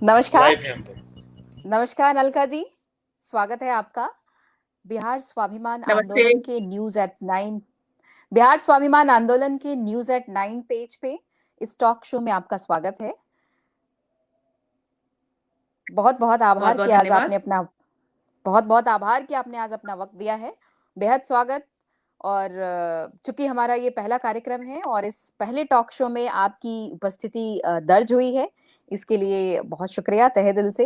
नमस्कार। लाइव है हम तो। नमस्कार अलका जी, स्वागत है आपका। बिहार स्वाभिमान नमस्ते। आंदोलन के न्यूज़ एट 9 बिहार स्वाभिमान आंदोलन के न्यूज़ एट 9 पेज पे इस टॉक शो में आपका स्वागत है। बहुत-बहुत बहुत आभार बहुत कि आज धन्यवाद। आपने अपना बहुत-बहुत आभार कि आपने आज अपना वक़्त दिया है। बेहद स्वागत। और चूँकि हमारा ये पहला कार्यक्रम है और इस पहले टॉक शो में आपकी उपस्थिति दर्ज हुई है, इसके लिए बहुत शुक्रिया तहे दिल से।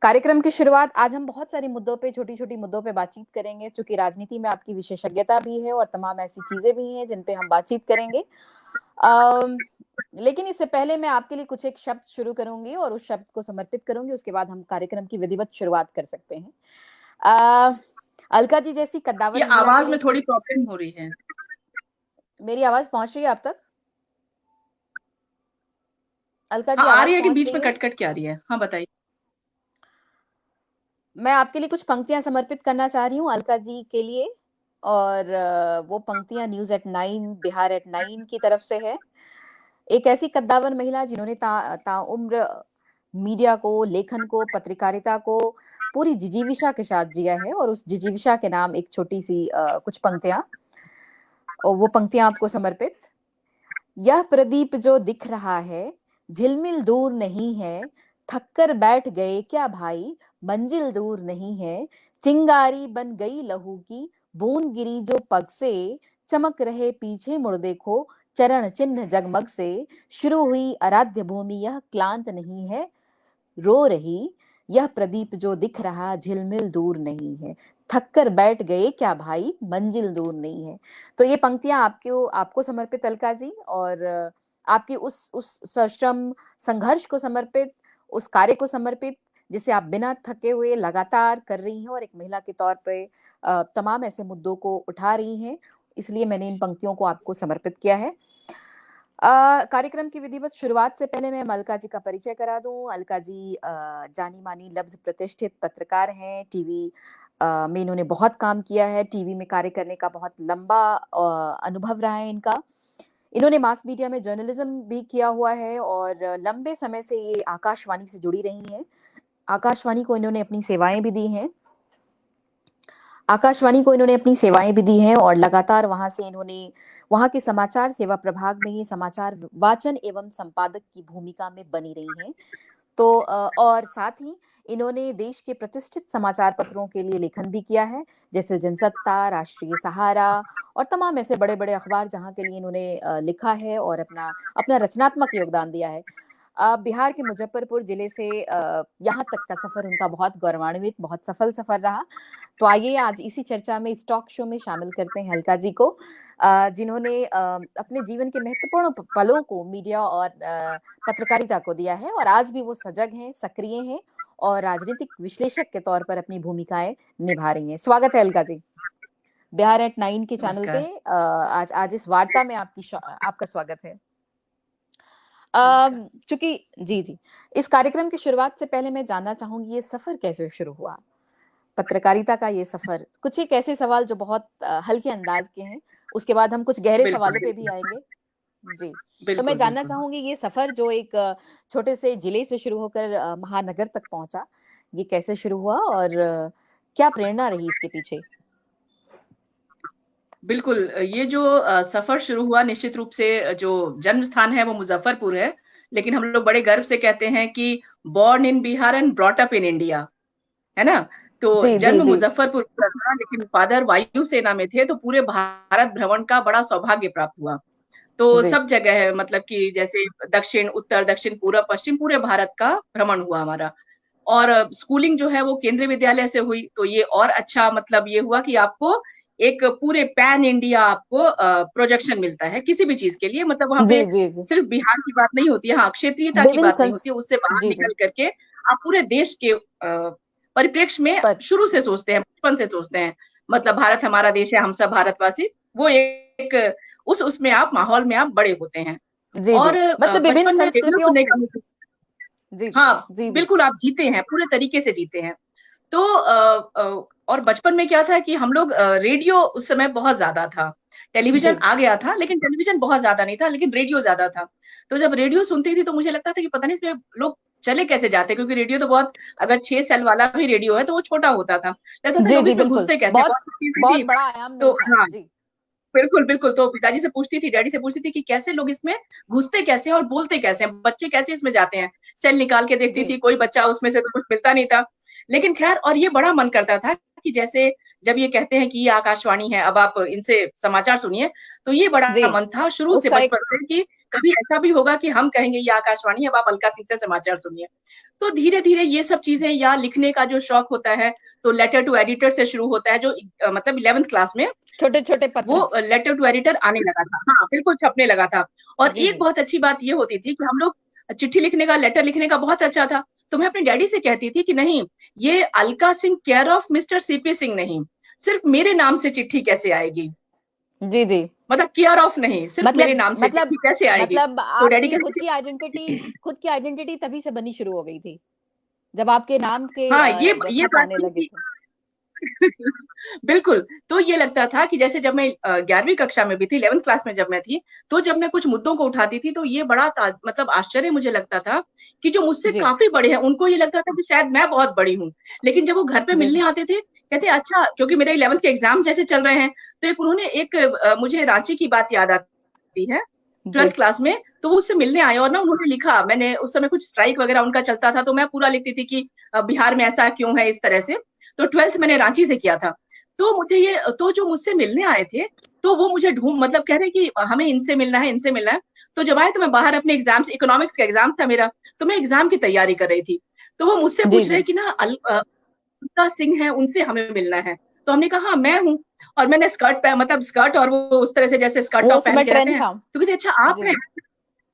कार्यक्रम की शुरुआत आज हम बहुत सारे मुद्दों पे, छोटी-छोटी मुद्दों पे बातचीत करेंगे, चूँकि राजनीति में आपकी विशेषज्ञता भी है और तमाम ऐसी चीज़ें भी हैं जिन पे हम बातचीत करेंगे। अम, लेकिन इससे पहले मैं आपके लिए कुछ एक शब्द शुरू करूँगी और उस शब्द को समर्पित करूँगी, उसके बाद हम कार्यक्रम की विधिवत शुरुआत कर सकते हैं। अलका जी जैसी कद्दावर ये महिला के आवाज में लिए थोड़ी प्रॉब्लम हो रही है। मेरी आवाज़ पहुँच रही है आप तक? अलका हाँ, जी आ आवाज़ रही है कि पहुँच बीच रही में है? कट-कट के आ रही है? हाँ, बताइए। मैं आपके लिए कुछ पंक्तियाँ समर्पित करना चाह रही हूँ अलका जी के लिए और वो पंक्तियाँ न्यूज़ एट 9 बिहार एट 9 की तरफ से है। एक ऐसी कद्दावर महिला जिन्होंने ताउम्र मीडिया को, लेखन को, पत्रकारिता को पूरी जिजीविषा के साथ जिया है और उस जिजीविषा के नाम एक छोटी-सी कुछ पंक्तियाँ और वो पंक्तियाँ आपको समर्पित। यह प्रदीप जो दिख रहा है, झिलमिल दूर नहीं है, थक कर बैठ गए क्या भाई, मंजिल दूर नहीं है, चिंगारी बन गई लहू की, बूंद गिरी जो पग से, चमक रहे पीछे मुड़ देखो, चरण चिन्ह जगमग से, शुरू हुई आराध्य भूमि यह क्लांत नहीं है, रो रही, यह प्रदीप जो दिख रहा झिलमिल दूर नहीं है, थक कर बैठ गए क्या भाई, मंजिल दूर नहीं है। तो ये पंक्तियाँ आपको समर्पित अलका जी और आपकी उस सश्रम संघर्ष को समर्पित, उस कार्य को समर्पित, जिसे आप बिना थके हुए लगातार कर रही हैं और एक महिला के तौर पे तमाम ऐसे मुद्दों को उठा रही हैं। इसलिए मैंने इन पंक्तियों को आपको समर्पित किया है। कार्यक्रम की विधिवत शुरुआत से पहले मैं अलका जी का परिचय करा दूं। अलका जी जानी-मानी लब्ध प्रतिष्ठित पत्रकार हैं। टीवी में इन्होंने बहुत काम किया है। टीवी में कार्य करने का बहुत लंबा अनुभव रहा है इनका। इन्होंने मास मीडिया में जर्नलिज्म भी किया हुआ है और लंबे समय से ये आकाशवाणी से जुड़ी रही हैं। आकाशवाणी को इन्होंने अपनी सेवाएँ भी दी हैं। आकाशवाणी को इन्होंने अपनी सेवाएँ भी दी हैं और लगातार वहाँ से इन्होंने वहाँ के समाचार सेवा प्रभाग में ही समाचार वाचन एवं संपादक की भूमिका में बनी रही हैं। तो और साथ ही इन्होंने देश के प्रतिष्ठित समाचार पत्रों के लिए लेखन भी किया है, जैसे जनसत्ता, राष्ट्रीय सहारा और तमाम ऐसे बड़े-बड़े अखबार जहाँ के लिए इन्होंने लिखा है और अपना अपना रचनात्मक योगदान दिया है। बिहार के मुज़फ्फरपुर जिले से यहाँ तक का सफ़र उनका बहुत गौरवान्वित, बहुत सफल सफ़र रहा। तो आइए आज इसी चर्चा में, इस टॉक शो में शामिल करते हैं अलका जी को, जिन्होंने अपने जीवन के महत्वपूर्ण पलों को मीडिया और पत्रकारिता को दिया है और आज भी वो सजग हैं, सक्रिय हैं और राजनीतिक विश्लेषक के तौर पर अपनी भूमिकाएँ निभा रही हैं। स्वागत है अलका जी। बिहार एट 9 के चैनल पे नमस्कार, आज इस वार्ता में आपका स्वागत है। नमस्कार। चूँकि जी, इस कार्यक्रम की शुरुआत से पहले मैं जानना चाहूँगी ये सफ़र कैसे शुरू हुआ? पत्रकारिता का ये सफ़र, कुछ एक ऐसे सवाल जो बहुत हल्के अंदाज के हैं, उसके बाद हम कुछ गहरे बिल्कुल, सवालों पे भी बिल्कुल। आएँगे। जी, तो मैं बिल्कुल, जानना बिल्कुल। चाहूँगी ये सफ़र जो एक छोटे से जिले से शुरू होकर महानगर तक पहुँचा, ये कैसे शुरू हुआ और क्या प्रेरणा रही इसके पीछे? बिल्कुल, ये जो सफ़र शुरू हुआ निश्चित रूप से जो जन्म स्थान है वो मुज़फ्फरपुर है, लेकिन हम लोग बड़े गर्व से कहते हैं कि born in Bihar and brought up in India, है ना? तो जी, जी, जन्म जी। मुज़फ्फरपुर हुआ था, लेकिन फादर वायु सेना में थे, तो पूरे भारत भ्रमण का बड़ा सौभाग्य प्राप्त हुआ। तो जी, सब जगह है मतलब कि जैसे दक्षिण, उत्तर, दक्षिण, पूरब, पश्चिम पूरे भारत का भ्रमण हुआ हमारा। और स्कूलिंग जो है वो केंद्रीय विद्यालय से हुई, तो ये और अच्छा मतलब ये हुआ कि आपको एक पूरे पैन इंडिया आपको प्रोजेक्शन मिलता है किसी भी चीज़ के लिए मतलब वहाँ जी, पे जी, जी। सिर्फ बिहार की बात नहीं होती है, हाँ, क्षेत्रीयता की विभिन्न बात नहीं होती है, उससे बाहर जी, जी, निकल करके आप पूरे देश के परिप्रेक्ष्य में पर शुरू से सोचते हैं, बचपन से सोचते हैं। मतलब भारत हमारा देश है, हम सब भारतवासी, वो एक उस उसमें आप माहौल में आप बड़े होते हैं। जी, जी। और मतलब विभिन्न बचपन में रेडियो संस्कृतियों सुनने का जी, जी, हाँ, जी, जी, बिल्कुल आप जीते हैं, पूरे तरीके से जीते हैं। तो और बचपन में क्या था कि हम लोग रेडियो उस समय बहुत ज़्यादा था। टेलीविज़न जी, आ गया था, लेकिन टेलीविज़न बहुत ज़्यादा नहीं था, लेकिन रेडियो ज़्यादा था। तो जब रेडियो सुनती थी तो मुझे लगता था कि पता नहीं इसमें लोग चले कैसे जाते, क्योंकि रेडियो तो बहुत, अगर 6 सेल वाला भी रेडियो है तो वो छोटा होता था, लगता था जी, लोग जी, इसमें बिल्कुल। घुसते कैसे, बहुत बहुत छोटी-सी बहुत थी। बड़ा आयाम तो नहीं था। हाँ, जी, बिल्कुल, बिल्कुल, तो पिताजी से पूछती थी, डैडी से पूछती थी कि कैसे लोग इसमें घुसते कैसे हैं और बोलते कैसे हैं, बच्चे कैसे इसमें जाते हैं? सेल निकाल के देखती जी, थी, कोई बच्चा उसमें से तो कुछ मिलता नहीं था। लेकिन ख़ैर, और ये बड़ा मन करता था कि जैसे जब ये कहते हैं कि ये आकाशवाणी है, अब आप इनसे समाचार सुनिए, तो ये जी। बड़ा मन था शुरू से उसका एक बचपन से कि कभी ऐसा भी होगा कि हम कहेंगे ये आकाशवाणी है, अब आप अलका सिंह से समाचार सुनिए। तो धीरे-धीरे ये सब चीज़ें, या लिखने का जो शौक होता है, तो लेटर टू एडिटर से शुरू होता है, जो मतलब 11th क्लास में छोटे-छोटे वो पत्र। लेटर टू एडिटर आने लगा था। हाँ, बिल्कुल छपने लगा था। और जी, एक जी। बहुत अच्छी बात ये होती थी कि हम लोग चिट्ठी लिखने का, लेटर लिखने का बहुत अच्छा था। तो मैं अपने डैडी से कहती थी कि नहीं, ये Alka Singh care of mister CP Singh नहीं, सिर्फ मेरे नाम से चिट्ठी कैसे आएगी? जी, जी। मतलब केयर ऑफ नहीं, सिर्फ मेरे मतलब नाम से मतलब चिट्ठी कैसे आएगी? मतलब तो डैडी आपकी कहते थे खुद की आइडेंटिटी तभी से बननी शुरू हो गई थी, जब आपके नाम के हाँ, ये खत बात आने थी लगे कि थे। बिल्कुल, तो ये लगता था कि जैसे जब मैं 11वीं कक्षा में भी थी, 11th क्लास में जब मैं थी, तो जब मैं कुछ मुद्दों को उठाती थी, तो ये बड़ा मतलब आश्चर्य मुझे लगता था कि जो मुझसे जी, काफ़ी बड़े हैं, उनको ये लगता था कि शायद मैं बहुत बड़ी हूँ। लेकिन जब वो घर पे जी, मिलने आते थे, कहते अच्छा, क्योंकि मेरे 11th के एग्ज़ाम जैसे चल रहे हैं, तो एक उन्होंने एक मुझे रांची की बात याद आती है, जी, 12th क्लास में, तो वो मुझसे मिलने आए और ना उन्होंने लिखा, मैंने उस समय कुछ स्ट्राइक वगैरह उनका चलता था, तो मैं पूरा लिखती थी कि बिहार में ऐसा क्यों है, इस तरह से। तो 12th मैंने रांची से किया था। तो मुझे ये, तो जो मुझसे मिलने आए थे, तो वो मुझे मतलब कह रहे हैं कि हमें इनसे मिलना है, इनसे मिलना है। तो जब आए तो मैं बाहर अपने एग्ज़ाम्स, इकोनॉमिक्स का एग्ज़ाम था मेरा, तो मैं एग्ज़ाम की तैयारी कर रही थी। तो वो मुझसे जी, पूछ रहे जी। हैं कि ना अलका सिंह हैं, उनसे हमें मिलना है। तो हमने कहा हाँ, मैं हूँ। और मैंने स्कर्ट मतलब स्कर्ट, और वो उस तरह से जैसे स्कर्ट वो टॉप उस पहन समय के रहते ट्रेंड हैं। था। तो कहते अच्छा आप जी, हैं? जी,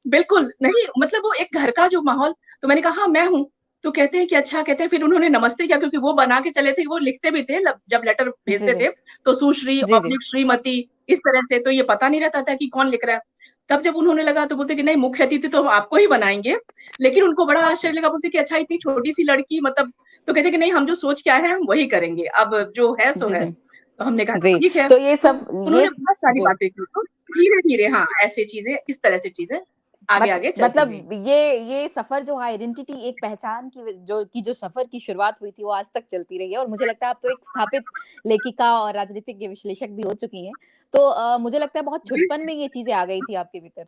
बिल्कुल, नहीं मतलब वो एक घर का जो माहौल, तो मैंने कहा हाँ, मैं हूँ। तो कहते हैं कि अच्छा, कहते हैं फिर उन्होंने नमस्ते किया, क्योंकि वो बना के चले थे, वो लिखते भी थे जब लेटर जी, भेजते जी, थे, तो सुश्री जी, जी, ऑब्लिक श्रीमती, इस तरह से, तो ये पता नहीं रहता था कि कौन लिख रहा है। तब जब उन्होंने लगा तो बोलते कि नहीं, मुख्य अतिथि तो हम आपको ही बनाएँगे। लेकिन उनको बड़ा आश्चर्य लगा, बोलते कि अच्छा, इतनी छोटी-सी लड़की, मतलब, तो कहते कि नहीं, हम जो सोच के आए हैं हम वही करेंगे, अब जो है सो जी, है। जी, तो हमने कहा जी। ठीक है। तो ये तो सब ये उन्होंने बहुत सारी जी। बातें की, तो धीरे-धीरे हाँ, ऐसी चीज़ें, इस तरह से चीज़ें आगे-आगे चलती गई। मतलब ये सफर जो आइडेंटिटी एक पहचान की जो सफर की शुरुआत हुई थी वो आज तक चलती रही है और मुझे लगता है आप तो एक स्थापित लेखिका और राजनीतिक के विश्लेषक भी हो चुकी हैं। तो मुझे लगता है बहुत छुटपन में ये चीज़ें आ गई थी आपके भीतर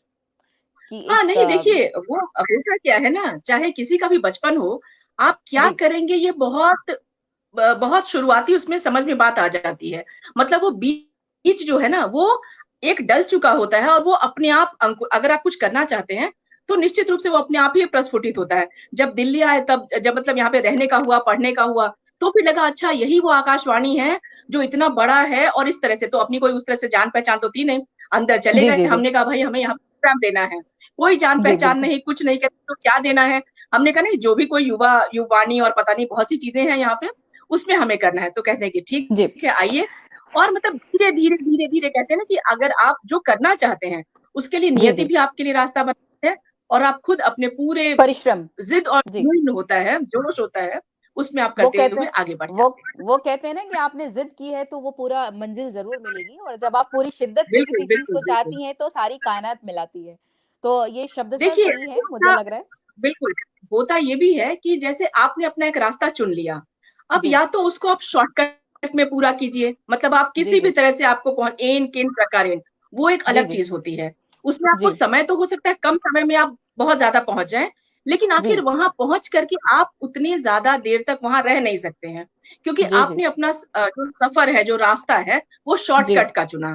कि हाँ, एक नहीं देखिए, वो होता क्या है ना, चाहे किसी का भी बचपन हो, आप क्या जी, करेंगे ये बहुत शुरुआती उसमें समझ में बात आ जाती है। मतलब वो बीज जो है ना, वो एक डल चुका होता है और वो अपने आप अगर आप कुछ करना चाहते हैं, तो निश्चित रूप से वो अपने आप ही प्रस्फुटित होता है। जब दिल्ली आए, तब जब मतलब यहाँ पे रहने का हुआ, पढ़ने का हुआ, तो फिर लगा अच्छा, यही वो आकाशवाणी है जो इतना बड़ा है, और इस तरह से तो अपनी कोई उस तरह से जान-पहचान तो थी नहीं। अंदर चले जी, गए, जी, जी, हमने कहा भाई हमें यहाँ प्रोग्राम देना है। कोई जी, जान-पहचान बिल्कुल। नहीं, कुछ नहीं, कहते तो क्या देना है? हमने कहा नहीं, जो भी कोई युवावाणी और पता नहीं बहुत सी चीज़ें हैं यहाँ पे, उसमें हमें करना है। तो कहते हैं कि जी, ठीक है, आइए। और मतलब धीरे-धीरे, धीरे-धीरे कहते हैं ना कि अगर आप जो करना चाहते हैं, उसके लिए जी, नियति जी, भी आपके लिए रास्ता बनाती है, और आप खुद अपने पूरे परिश्रम। ज़िद और जी। जुनून होता है, जोश होता है, उसमें आप वो करते कहते हुए हैं आगे बढ़ वो जाते हैं। वो कहते हैं ना कि आपने ज़िद की है तो वो पूरा मंज़िल ज़रूर मिलेगी और जब आप पूरी शिद्दत से बिल्कुल, किसी चीज़ बिल्कुल, को बिल्कुल। चाहती हैं तो सारी कायनात मिलाती है। तो ये शब्दशः देखिए, सही है मुझे होता लग रहा है। बिल्कुल, होता ये भी है कि जैसे आपने अपना एक रास्ता चुन लिया, अब जी, या तो उसको आप शॉर्टकट में पूरा कीजिए, मतलब आप जी, किसी भी जी। तरह से आपको एन, केन प्रकारेण, वो एक जी, अलग जी। चीज़ होती है। उसमें आपको जी, समय तो हो सकता है कम समय में आप बहुत ज़्यादा पहुँच जाएँ, लेकिन आखिर जी। वहाँ पहुँच कर के आप उतनी ज़्यादा देर तक वहाँ रह नहीं सकते हैं, क्योंकि जी, जी। आपने अपना जो सफ़र है, जो रास्ता है, वो जी, शॉर्टकट का चुना।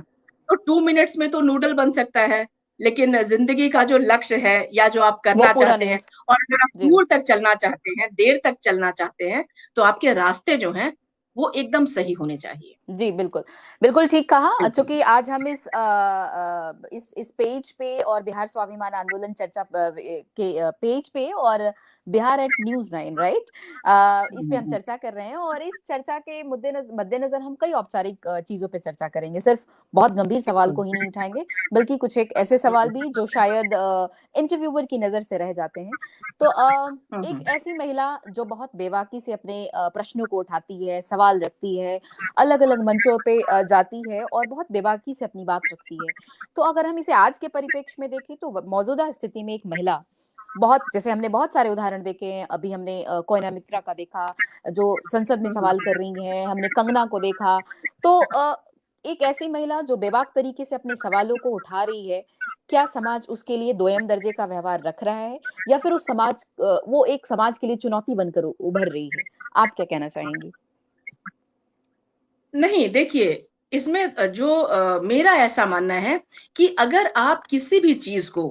तो 2 मिनट्स में तो नूडल बन सकता है, लेकिन ज़िंदगी का जो लक्ष्य है या जो आप वो करना पूरा चाहते नहीं हो हैं, स और अगर आप जी, जी। दूर तक चलना चाहते हैं, देर तक चलना चाहते हैं, तो आपके रास्ते जो हैं, वो एकदम सही होने चाहिए। जी, बिल्कुल। बिल्कुल ठीक कहा बिल्कुल। चूँकि आज हम इस पेज पे और बिहार स्वाभिमान आंदोलन चर्चा के पेज पे और बिहार एट न्यूज़ 9 राइट? इस पे हुँ, हम हुँ। चर्चा कर रहे हैं और इस चर्चा के मद्देनज़र हम कई औपचारिक चीज़ों पे चर्चा करेंगे। सिर्फ़ बहुत गंभीर सवाल बिल्कुल, को ही नहीं उठाएँगे, बल्कि कुछ एक ऐसे सवाल भी जो शायद इंटरव्यूअर की नज़र से रह जाते हैं। तो हुँ, एक हुँ। ऐसी महिला जो बहुत बेबाकी से अपने प्रश्नों को उठाती है, सवाल रखती है, अलग-अलग मंचों पे जाती है और बहुत बेबाकी से अपनी बात रखती है। तो अगर हम इसे आज के परिप्रेक्ष्य में देखें तो मौजूदा स्थिति में एक महिला बहुत, जैसे हमने बहुत सारे उदाहरण देखे हैं, अभी हमने कोयना मित्रा का देखा, जो संसद में सवाल कर रही हैं, हमने कंगना को देखा। तो एक ऐसी महिला जो बेबाक तरीके से अपने सवालों को उठा रही है, क्या समाज उसके लिए दोयम दर्जे का व्यवहार रख रहा है, या फिर उस समाज वो एक समाज के लिए चुनौती बनकर उभर रही है? आप क्या कहना चाहेंगी? नहीं, देखिए, इसमें जो मेरा ऐसा मानना है कि अगर आप किसी भी चीज़ को,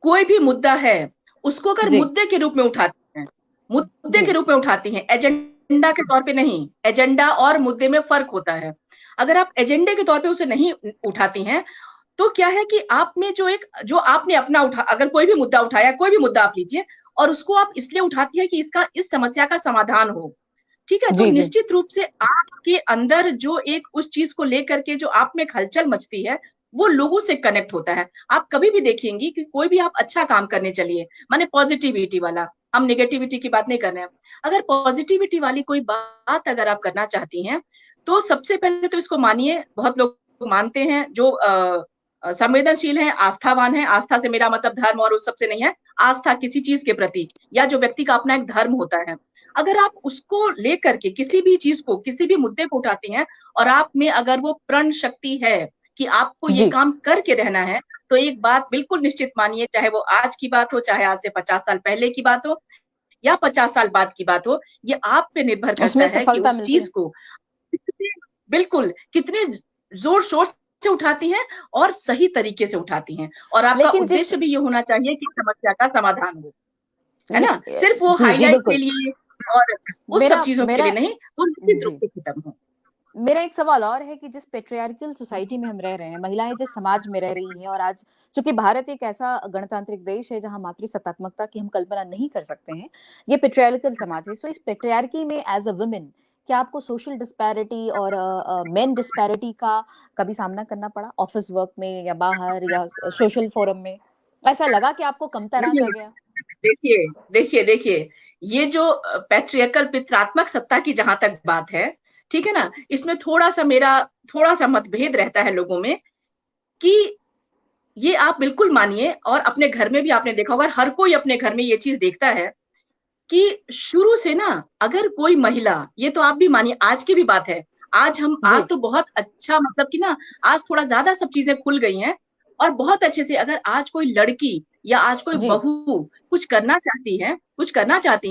कोई भी मुद्दा है, उसको अगर जी, मुद्दे के रूप में उठाते हैं, मुद्दे जी, के रूप में उठाती हैं, एजेंडा के तौर पे नहीं, एजेंडा और मुद्दे में फ़र्क होता है। अगर आप एजेंडे के तौर पे उसे नहीं उठाती हैं, तो क्या है कि आप में जो आपने अपना अगर कोई भी मुद्दा उठाया, कोई भी मुद्दा आप लीजिए और उसको आप इसलिए उठाती हैं कि इसका इस समस्या का समाधान हो। ठीक है? तो जी, जी, निश्चित रूप से आपके अंदर जो एक उस चीज़ को लेकर के जो आप में हलचल मचती है, वो लोगों से कनेक्ट होता है। आप कभी भी देखेंगी कि कोई भी आप अच्छा काम करने चलिए, माने पॉज़िटिविटी वाला, हम नेगेटिविटी की बात नहीं कर रहे हैं। अगर पॉज़िटिविटी वाली कोई बात अगर आप करना चाहती हैं, तो सबसे पहले तो इसको मानिए, बहुत लोग मानते हैं जो संवेदनशील हैं, आस्थावान हैं, आस्था से मेरा मतलब धर्म और उस सब से नहीं है, आस्था किसी चीज़ के प्रति या जो व्यक्ति का अपना एक धर्म होता है। अगर आप उसको लेकर के किसी भी चीज़ को, किसी भी मुद्दे को उठाती हैं और आप में अगर वो प्रण शक्ति है कि आपको ये जी। काम करके रहना है, तो एक बात बिल्कुल निश्चित मानिए, चाहे वो आज की बात हो, चाहे आज से 50 साल पहले की बात हो या 50 साल बाद की बात हो, ये आप पे निर्भर करता उसमें है कि सफलता उस मिलती है। चीज़ को कितने बिल्कुल, कितने ज़ोर-शोर से उठाती हैं और सही तरीके से उठाती हैं और आपका लेकिन जिस उद्देश्य भी ये होना चाहिए कि समस्या का समाधान हो, है ले ना? सिर्फ़ वो जी, जी, हाइलाइट के बिल्कुल। लिए और उस सब मेरा चीज़ों के मेरा लिए नहीं, वो निश्चित रूप जी। से खत्म हो। मेरा एक सवाल और है कि जिस पैट्रियार्कल सोसाइटी में हम रह रहे हैं, महिलाएँ जिस समाज में रह रही हैं, और आज चूँकि भारत एक ऐसा गणतांत्रिक देश है जहाँ मातृसत्तात्मकता की हम कल्पना नहीं कर सकते हैं, ये पैट्रियार्कल समाज है। सो इस पैट्रियार्की में एज़ अ वुमन, क्या आपको सोशल डिस्पैरिटी और मेन डिस्पैरिटी का कभी सामना करना पड़ा? ऑफ़िस वर्क में या बाहर या सोशल फोरम में? ऐसा लगा कि आपको कमतर नहीं, आँका गया? देखिए, ये जो पैट्रियर्कल पितृात्मक सत्ता की जहाँ तक बात है, ठीक है ना? इसमें थोड़ा-सा मतभेद रहता है लोगों में कि ये आप बिल्कुल मानिए और अपने घर में भी आपने देखा होगा, हर कोई अपने घर में ये चीज़ देखता है कि शुरू से ना अगर कोई महिला, ये तो आप भी मानिए, आज की भी बात है, जी, आज तो बहुत अच्छा मतलब कि ना आज थोड़ा ज़्यादा सब चीज़ें खुल गई हैं और बहुत अच्छे से अगर आज कोई लड़की या आज कोई जी, बहू कुछ करना चाहती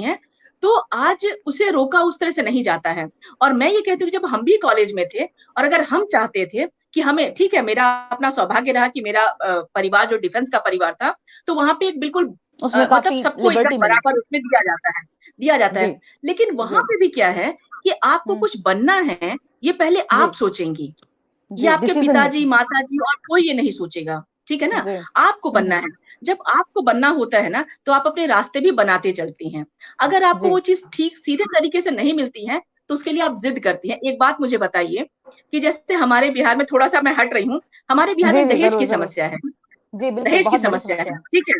हैं, तो आज उसे रोका उस तरह से नहीं जाता है। और मैं ये कहती हूँ कि जब हम भी कॉलेज में थे और अगर हम चाहते थे कि हमें ठीक है, मेरा अपना सौभाग्य रहा कि मेरा परिवार जो डिफेंस का परिवार था, तो वहाँ पे एक बिल्कुल उसमें मतलब काफ़ी सबको एकदम लिबर्टी मिली। बराबर उसमें दिया जाता जी, है। लेकिन वहाँ जी, पे भी क्या है कि आपको हुँ, कुछ बनना है, ये पहले जी, आप सोचेंगी। ये जी, आपके डिसीज़न पिताजी, मेकिंग। माताजी और कोई ये नहीं सोचेगा, ठीक है ना? जी। आपको हुँ, बनना हुँ। है। जब आपको बनना होता है ना, तो आप अपने रास्ते भी बनाते चलती हैं। अगर आपको जी, वो चीज़ ठीक सीधे तरीके से नहीं मिलती है, तो उसके लिए आप ज़िद करती हैं। एक बात मुझे बताइए कि जैसे हमारे बिहार में थोड़ा-सा मैं हट रही हूँ, हमारे बिहार जी, में जी, दहेज ज़रूर, की ज़रूर। समस्या है। जी, बिल्कुल, दहेज की बहुत बड़ी समस्या है, समस्या है। ठीक है?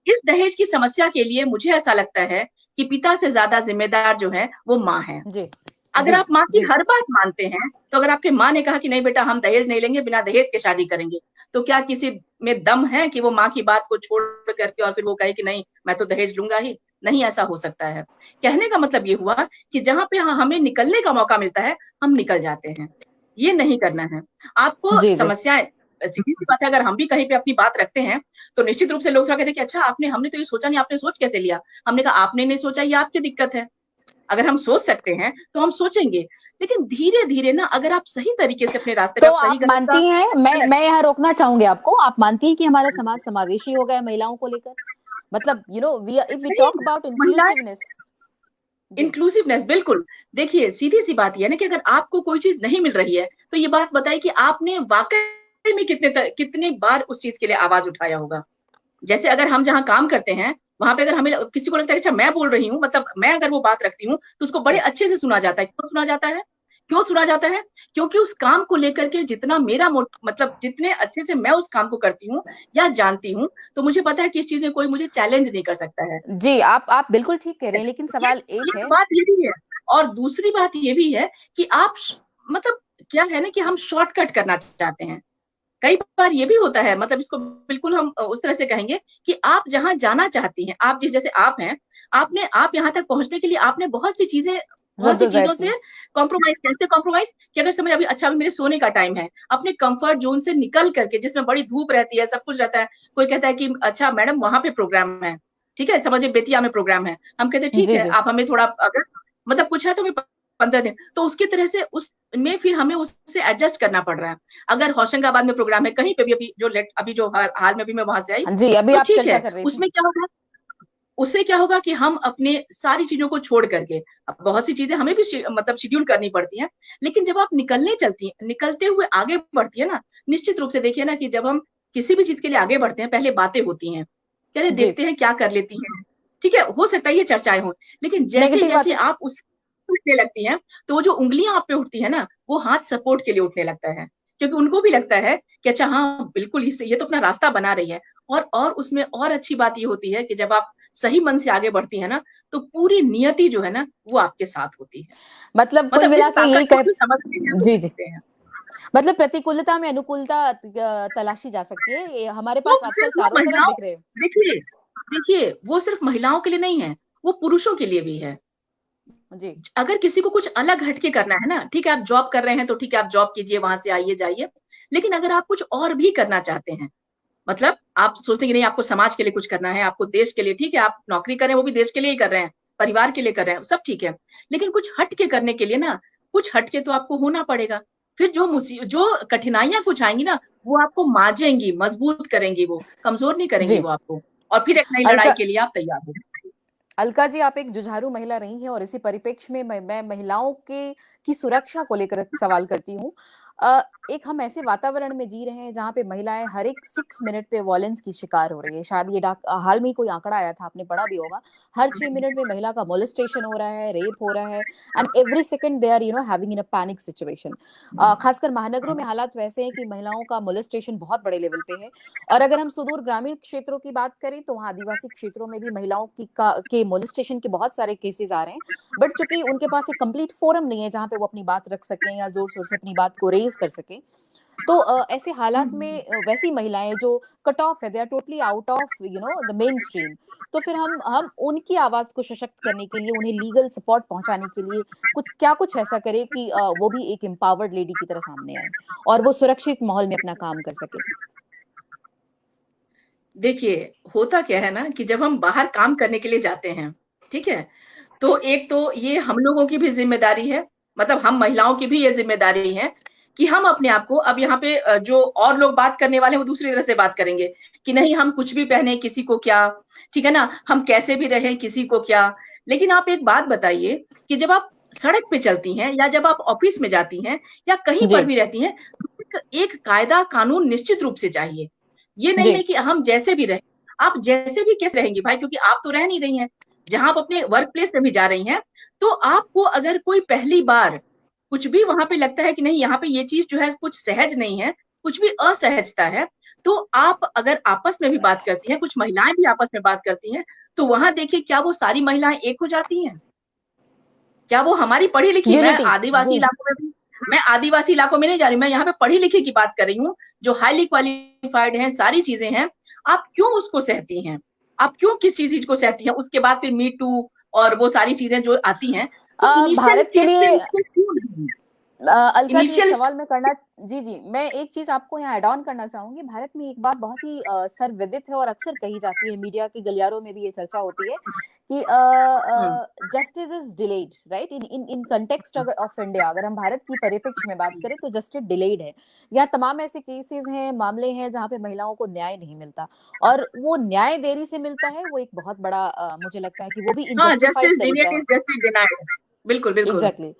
इस दहेज की समस्या के लिए मुझे ऐसा लगता है कि पिता से ज़्यादा ज़िम्मेदार जो है, वो माँ है। जी, अगर जी, आप माँ की जी, हर बात मानते हैं, तो अगर आपकी माँ ने कहा कि नहीं बेटा हम दहेज नहीं लेंगे, बिना दहेज के शादी करेंगे, तो क्या किसी में दम है कि वो माँ की बात को छोड़ करके और फिर वो कहे कि नहीं, मैं तो दहेज लूँगा ही? नहीं ऐसा हो सकता है। कहने का मतलब ये हुआ कि जहाँ पे हमें निकलने का मौका मिलता है, हम निकल जाते हैं। ये नहीं करना है। आपको जी, जी। समस्याएँ सीधी-सी बात है, अगर हम भी कहीं पे अपनी बात रखते हैं, तो निश्चित रूप से लोग थोड़ा कहते हैं कि अच्छा आपने हमने तो ये सोचा नहीं, आपने सोच कैसे लिया? हमने कहा आपने नहीं सोचा, ये आपकी दिक्कत है। अगर हम सोच सकते हैं, तो हम सोचेंगे। लेकिन धीरे-धीरे ना अगर आप सही तरीके से अपने रास्ते पे तो आप आप सही-गलत का मानती हैं, मैं यहाँ रोकना चाहूँगी आपको, आप मानती हैं कि हमारा समाज समावेशी हो गया है महिलाओं को लेकर? मतलब वी इफ वी नहीं, टॉक अबाउट महिलाएँ इंक्लूसिवनेस। जी, इंक्लूसिवनेस बिल्कुल। देखिए, सीधी-सी बात ये है ना कि अगर आपको कोई चीज़ नहीं मिल रही है, तो ये बात बताइए कि आपने वाक़ई में कितनी बार उस चीज़ के लिए आवाज़ उठाया होगा। जैसे अगर हम जहाँ काम करते हैं, वहाँ पे अगर हमें किसी को लगता है कि अच्छा मैं बोल रही हूँ, मतलब मैं अगर वो बात रखती हूँ, तो उसको बड़े जी, अच्छे से सुना जाता है। क्यों सुना जाता है? क्यों सुना जाता है? क्योंकि उस काम को लेकर के जितना मेरा मतलब जितने अच्छे से मैं उस काम को करती हूँ या जानती हूँ, तो मुझे पता है कि इस चीज़ में कोई मुझे चैलेंज नहीं कर सकता है। जी, आप बिल्कुल ठीक कह रहे हैं, लेकिन ये सवाल एक एक है। बात ये भी है और दूसरी बात ये भी है कि आप मतलब क्या है ना कि हम शॉर्टकट करना चाहते हैं। कई बार ये भी होता है, मतलब इसको बिल्कुल हम उस तरह से कहेंगे कि आप जहाँ जाना चाहती हैं, आप जैसे आप हैं, आप यहाँ तक पहुँचने के लिए आपने बहुत सी जद्दोजहद चीज़ों की। से कॉम्प्रोमाइज़, कैसे कॉम्प्रोमाइज़ कि अगर समझ अभी अच्छा अभी मेरे सोने का टाइम है, अपने कम्फर्ट ज़ोन से निकल करके जिसमें बड़ी धूप रहती है, सब कुछ रहता है, कोई कहता है कि अच्छा मैडम वहाँ पे प्रोग्राम है, ठीक है? समझिए बेतिया में प्रोग्राम है, हम कहते हैं ठीक जी, है, जी। आप हमें थोड़ा अगर मतलब कुछ है तो हमें 15 दिन, तो उसकी तरह से उसमें फिर हमें उससे एडजस्ट करना पड़ रहा है। अगर होशंगाबाद में प्रोग्राम है, कहीं पे भी अभी जो हाल में भी मैं वहाँ से आई, हाँ जी, अभी तो आप ठीक चर्चा है, कर रही थी। उसमें क्या होगा, उससे क्या होगा कि हम अपने सारी चीज़ों को छोड़ करके, अब बहुत सी चीज़ें हमें भी मतलब शेड्यूल करनी पड़ती हैं, लेकिन जब आप निकलते हुए आगे बढ़ती है ना, निश्चित रूप से देखिए ना कि जब हम किसी भी चीज़ के लिए आगे बढ़ते हैं, पहले बातें होती हैं, कि अरे जी, देखते हैं क्या कर लेती हैं, ठीक है? हो सकता है ये चर्चाएँ हों, लेकिन नेगेटिव जैसे-जैसे बातें। आप उस उठने लगती हैं, तो वो जो उँगलियाँ आप पे उठती है ना, वो हाथ सपोर्ट के लिए उठने लगता है, क्योंकि उनको भी लगता है कि अच्छा हाँ, बिल्कुल इस ये तो अपना रास्ता बना रही है। और उसमें और अच्छी बात ये होती है कि जब आप सही मन से आगे बढ़ती हैं ना, तो पूरी नियति जो है ना, वो आपके साथ होती है। मतलब कुल मतलब इस मिला के यही ताकत को कहे। जो समझते हैं वो जी, जी। समझते हैं। मतलब प्रतिकूलता में अनुकूलता तलाशी जा सकती है। ये हमारे वो पास अवसर सिर्फ वो चारों तरफ महिलाओं दिख रहे हैं। देखिए देखिए, वो सिर्फ महिलाओं के लिए नहीं है, वो पुरुषों के लिए भी है। जी, अगर किसी को कुछ अलग हट के करना है ना, ठीक है, आप जॉब कर रहे हैं, तो ठीक है, आप जॉब कीजिए, वहाँ से आइए, जाइए। लेकिन अगर आप कुछ और भी करना चाहते हैं, मतलब आप सोचते हैं कि नहीं आपको समाज के लिए कुछ करना है, आपको देश के लिए, ठीक है, आप नौकरी कर रहे हैं, वो भी देश के लिए ही कर रहे हैं, परिवार के लिए कर रहे हैं, सब ठीक है। लेकिन कुछ हट के करने के लिए ना, कुछ हट के तो आपको होना पड़ेगा। फिर जो कठिनाइयाँ कुछ आएँगी ना, वो आपको माँजेंगी, मजबूत करेंगी वो, कमज़ोर नहीं करेंगी जी। वो आपको। और फिर एक नई लड़ाई अलका के लिए आप तैयार हो जाइए। अलका जी, आप एक जुझारू महिला रही हैं और इसी परिप्रेक्ष्य में मैं महिलाओं के की सुरक्षा को लेकर एक सवाल करती हूँ। एक हम ऐसे वातावरण में जी रहे हैं जहाँ पे महिलाएँ हर एक 6 मिनट पे वॉयलेंस की शिकार हो रही है। शायद ये हाल में ही कोई आंकड़ा आया था, आपने पढ़ा भी होगा। हर 6 मिनट में महिला का मोलेस्टेशन हो रहा है, रेप हो रहा है and every second they are having in a panic situation. खासकर महानगरों में हालात वैसे हैं कि महिलाओं का मोलेस्टेशन बहुत बड़े लेवल पे है। और अगर हम सुदूर ग्रामीण क्षेत्रों की बात करें तो वहाँ आदिवासी क्षेत्रों में भी महिलाओं की के मोलेस्टेशन के बहुत सारे केसेस आ रहे हैं। बट चूंकि उनके पास एक कंप्लीट फोरम नहीं है जहाँ पे वो अपनी बात रख सकें या जोर शोर से अपनी बात को रेज कर सकें, तो ऐसे हालात में वैसी महिलाएं जो कट ऑफ है, they are totally out of the mainstream. तो फिर हम उनकी आवाज को सशक्त करने के लिए, उन्हें लीगल सपोर्ट पहुंचाने के लिए कुछ ऐसा करें कि वो भी एक एम्पावर्ड लेडी की तरह सामने आए और वो सुरक्षित माहौल में अपना काम कर सके। देखिए, होता क्या है ना कि जब हम बाहर काम करने के लिए जाते हैं, ठीक है? तो एक तो ये हम लोगों की भी ज़िम्मेदारी है, मतलब हम महिलाओं की भी ये ज़िम्मेदारी है कि हम अपने आप को अब यहाँ पे जो और लोग बात करने वाले हैं, वो दूसरी तरह से बात करेंगे कि नहीं हम कुछ भी पहने, किसी को क्या, ठीक है ना? हम कैसे भी रहें, किसी को क्या। लेकिन आप एक बात बताइए कि जब आप सड़क पे चलती हैं या जब आप ऑफ़िस में जाती हैं या कहीं जी, पर भी रहती हैं, तो एक कायदा कानून निश्चित रूप से चाहिए। ये नहीं जी। है कि हम जैसे भी रहें, आप जैसे भी कैसे रहेंगी भाई, क्योंकि आप तो रह नहीं रही हैं। जहाँ आप अपने वर्क प्लेस में भी जा रही हैं, तो आपको अगर कोई पहली बार कुछ भी वहाँ पे लगता है कि नहीं यहाँ पे ये चीज़ जो है कुछ सहज नहीं है, कुछ भी असहजता है, तो आप अगर आपस में भी बात करती हैं, कुछ महिलाएँ भी आपस में बात करती हैं, तो वहाँ देखिए क्या वो सारी महिलाएँ एक हो जाती हैं? क्या वो हमारी पढ़ी-लिखी यूनिटी। जी। मैं आदिवासी इलाकों में नहीं जा रही, मैं यहाँ पे पढ़ी-लिखी की बात कर रही हूँ, जो हाइली क्वालिफाइड हैं, सारी चीज़ें हैं। आप क्यों उसको सहती हैं? आप क्यों किस चीज़ को सहती हैं? उसके बाद फिर मी टू और वो सारी चीज़ें जो आती हैं, तो इनिशियल भारत के स्टेज पे लिए उसको क्यों नहीं? अलका जी, एक इनिशियल सवाल मैं करना। जी, जी, मैं एक चीज़ आपको यहाँ ऐड ऑन करना चाहूँगी। भारत में एक बात बहुत ही सर्वविदित है और अक्सर कही जाती है, मीडिया के गलियारों में भी ये चर्चा होती है कि hmm, justice is delayed, right? In in in context अगर ऑफ इंडिया, अगर हम भारत की परिप्रेक्ष्य में बात करें तो जस्टिस डिलेड है। यहाँ तमाम ऐसे केसेज़ हैं, मामले हैं जहाँ पे महिलाओं को न्याय नहीं मिलता और वो न्याय देरी से मिलता है, वो एक बहुत बड़ा मुझे लगता है कि वो भी हाँ, इनजस्टिफाइड जस्टिस तरीका डिलेड है। Is justice डिनायड। बिल्कुल, बिल्कुल। एग्ज़ैक्टली। हाँ,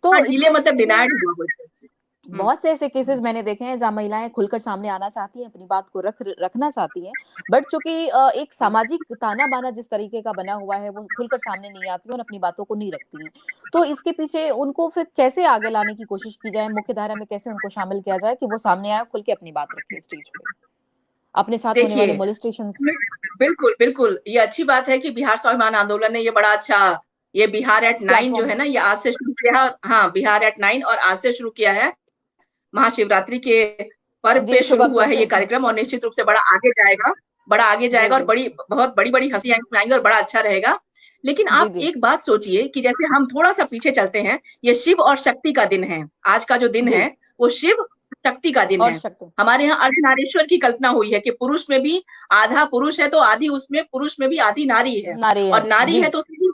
तो इस डिले मतलब परिप्रेक्ष्य में डिनायड हुआ वो एक तरह से। हुँ। बहुत से ऐसे केसेस मैंने देखे हैं जहाँ महिलाएं खुलकर सामने आना चाहती हैं, अपनी बात को रखना चाहती हैं, बट चूंकि एक सामाजिक ताना बाना जिस तरीके का बना हुआ है वो खुलकर सामने नहीं आती हैं और अपनी बातों को नहीं रखती हैं। तो इसके पीछे उनको फिर कैसे आगे लाने की कोशिश की जाए, मुख्य धारा में कैसे उनको शामिल किया जाए कि वो सामने आए, खुल के अपनी बात रखे स्टेज पे, अपने साथ होने वाले देखिए, मोलेस्टेशन। बिल्कुल, बिल्कुल। ये अच्छी बात है कि बिहार स्वाभिमान आंदोलन ने ये बड़ा अच्छा ये बिहार एट 9 जो प्लेटफॉर्म है है। ना, ये आज से शुरू किया है। हाँ, बिहार एट 9 और आज से शुरू किया है, महाशिवरात्रि के पर्व जी, पे शुभ शुरू हुआ अवसर है पे। ये कार्यक्रम और निश्चित रूप से बड़ा आगे जी, जाएगा और जी। बहुत बड़ी-बड़ी हँसियाँ इसमें आएँगी और बड़ा अच्छा रहेगा। लेकिन जी, आप जी। एक बात सोचिए कि जैसे हम थोड़ा-सा पीछे चलते हैं, ये शिव और शक्ति का दिन है। आज का जो दिन जी, है, वो शिव शक्ति का दिन और है। शक्ति। हमारे यहाँ अर्धनारीश्वर की कल्पना हुई है कि पुरुष में भी आधा पुरुष है तो आधी उसमें पुरुष में भी आधी नारी है। नारी है। और नारी जी, है तो उसमें भी